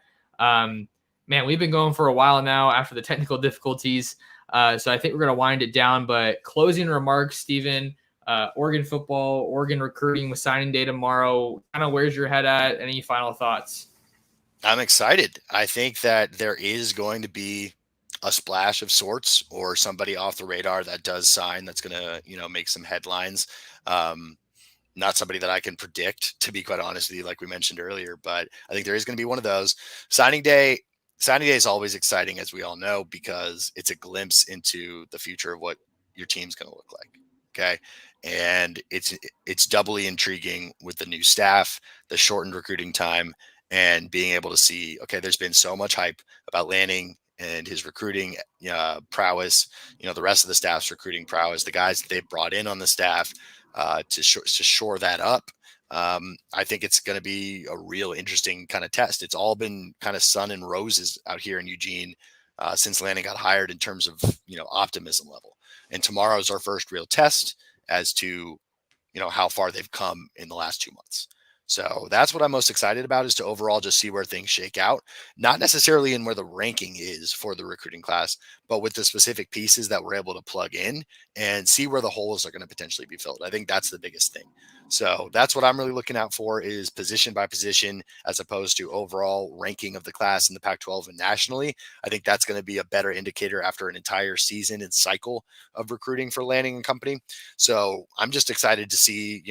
S1: Man, we've been going for a while now after the technical difficulties. So I think we're going to wind it down. But closing remarks, Steven, Oregon football, Oregon recruiting with signing day tomorrow. Kind of where's your head at? Any final thoughts?
S2: I'm excited. I think that there is going to be a splash of sorts, or somebody off the radar that does sign that's going to, make some headlines. Not somebody that I can predict, to be quite honest with you, like we mentioned earlier, but I think there is going to be one of those. Signing day is always exciting, as we all know, because it's a glimpse into the future of what your team's going to look like. Okay. And it's doubly intriguing with the new staff, the shortened recruiting time, and being able to see, okay, there's been so much hype about Lanning and his recruiting prowess, the rest of the staff's recruiting prowess, the guys that they've brought in on the staff to shore that up. I think it's going to be a real interesting kind of test. It's all been kind of sun and roses out here in Eugene since Lanning got hired, in terms of, optimism level. And tomorrow is our first real test as to, how far they've come in the last 2 months. So that's what I'm most excited about, is to overall just see where things shake out, not necessarily in where the ranking is for the recruiting class, but with the specific pieces that we're able to plug in and see where the holes are going to potentially be filled. I think that's the biggest thing. So that's what I'm really looking out for, is position by position, as opposed to overall ranking of the class in the Pac-12 and nationally. I think that's going to be a better indicator after an entire season and cycle of recruiting for Lanning and company. So I'm just excited to see,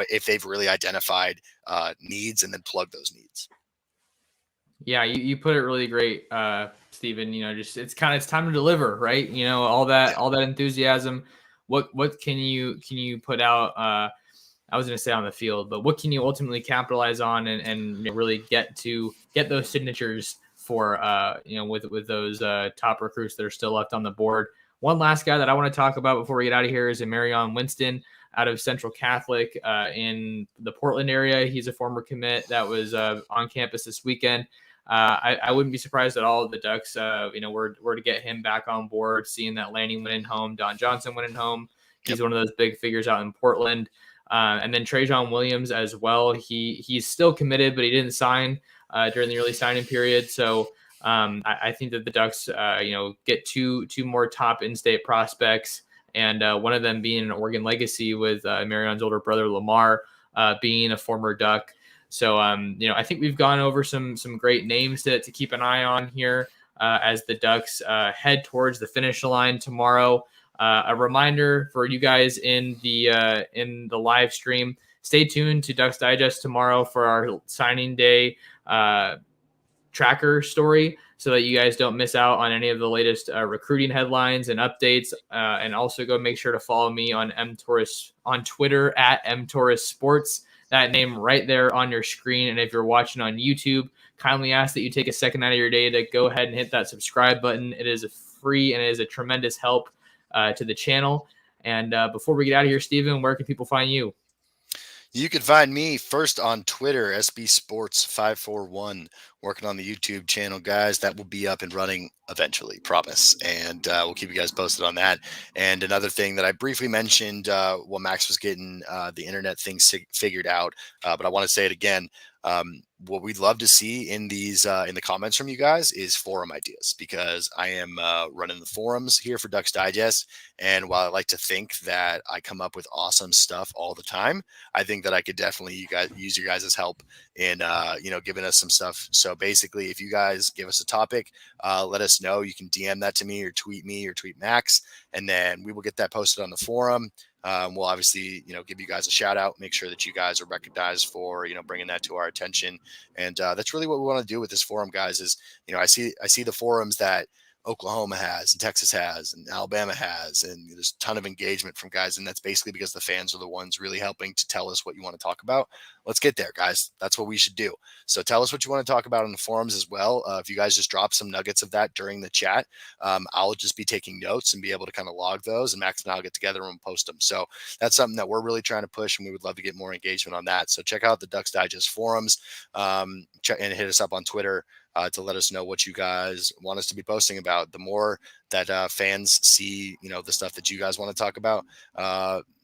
S2: if they've really identified needs and then plug those needs.
S1: Yeah, you put it really great, Stephen. It's time to deliver, right? All that enthusiasm. What can you put out? I was going to say on the field, but what can you ultimately capitalize on and really get those signatures for with those top recruits that are still left on the board. One last guy that I want to talk about before we get out of here is Marion Winston out of Central Catholic in the Portland area. He's a former commit that was on campus this weekend. I wouldn't be surprised at all if the Ducks, were to get him back on board, seeing that Lanning went in home, Don Johnson went in home. He's one of those big figures out in Portland. And then Trajan Williams as well. He's still committed, but he didn't sign during the early signing period. So I think that the Ducks, get two more top in-state prospects, and one of them being an Oregon legacy with Marion's older brother Lamar being a former Duck. So, I think we've gone over some great names to keep an eye on here as the Ducks head towards the finish line tomorrow. A reminder for you guys in the live stream: stay tuned to Ducks Digest tomorrow for our signing day tracker story, so that you guys don't miss out on any of the latest recruiting headlines and updates. And also go make sure to follow me on mtorres on Twitter at mtorresports. That name right there on your screen. And if you're watching on YouTube, kindly ask that you take a second out of your day to go ahead and hit that subscribe button. It is free and it is a tremendous help to the channel. And before we get out of here, Stephen, where can people find you?
S2: You can find me first on Twitter, SB Sports 541, working on the YouTube channel, guys. That will be up and running eventually, promise. And we'll keep you guys posted on that. And another thing that I briefly mentioned while Max was getting the internet thing figured out, but I want to say it again. What we'd love to see in these in the comments from you guys is forum ideas, because I am running the forums here for Ducks Digest. And while I like to think that I come up with awesome stuff all the time, I think that I could definitely use your guys' help in giving us some stuff. So basically, if you guys give us a topic, let us know. You can DM that to me or tweet Max, and then we will get that posted on the forum. We'll obviously, give you guys a shout out, make sure that you guys are recognized for, bringing that to our attention. And that's really what we want to do with this forum, guys, is, I see the forums that Oklahoma has and Texas has and Alabama has, and there's a ton of engagement from guys. And that's basically because the fans are the ones really helping to tell us what you want to talk about. Let's get there, guys. That's what we should do. So tell us what you want to talk about on the forums as well. If you guys just drop some nuggets of that during the chat, I'll just be taking notes and be able to kind of log those, and Max and I'll get together and post them. So that's something that we're really trying to push, and we would love to get more engagement on that. So check out the Ducks Digest forums, and hit us up on Twitter to let us know what you guys want us to be posting about. The more that fans see, the stuff that you guys want to talk about,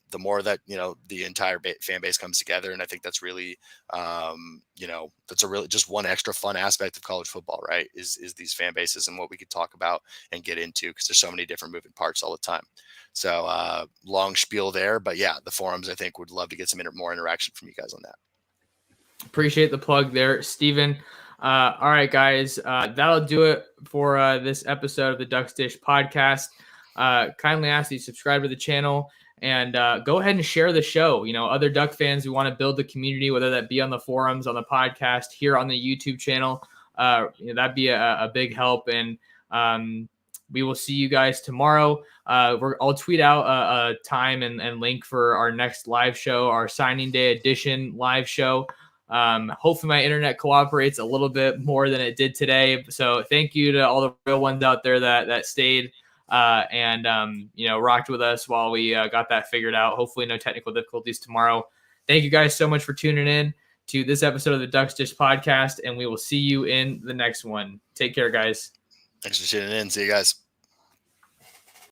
S2: the more that, the entire fan base comes together. And I think that's really, that's a really just one extra fun aspect of college football, right? Is these fan bases and what we could talk about and get into, because there's so many different moving parts all the time. So long spiel there, but yeah, the forums, I think, would love to get some more interaction from you guys on that.
S1: Appreciate the plug there, Stephen. All right, guys, that'll do it for this episode of the Ducks Dish podcast. Kindly ask that you subscribe to the channel and go ahead and share the show. Other Duck fans who want to build the community, whether that be on the forums, on the podcast, here on the YouTube channel, that'd be a big help. And we will see you guys tomorrow. I'll tweet out a time and link for our next live show, our signing day edition live show. Hopefully my internet cooperates a little bit more than it did today. So thank you to all the real ones out there that stayed and rocked with us while we got that figured out. Hopefully no technical difficulties tomorrow. Thank you guys so much for tuning in to this episode of the Ducks Dish podcast, and we will see you in the next one. Take care, guys.
S2: Thanks for tuning in. See you guys.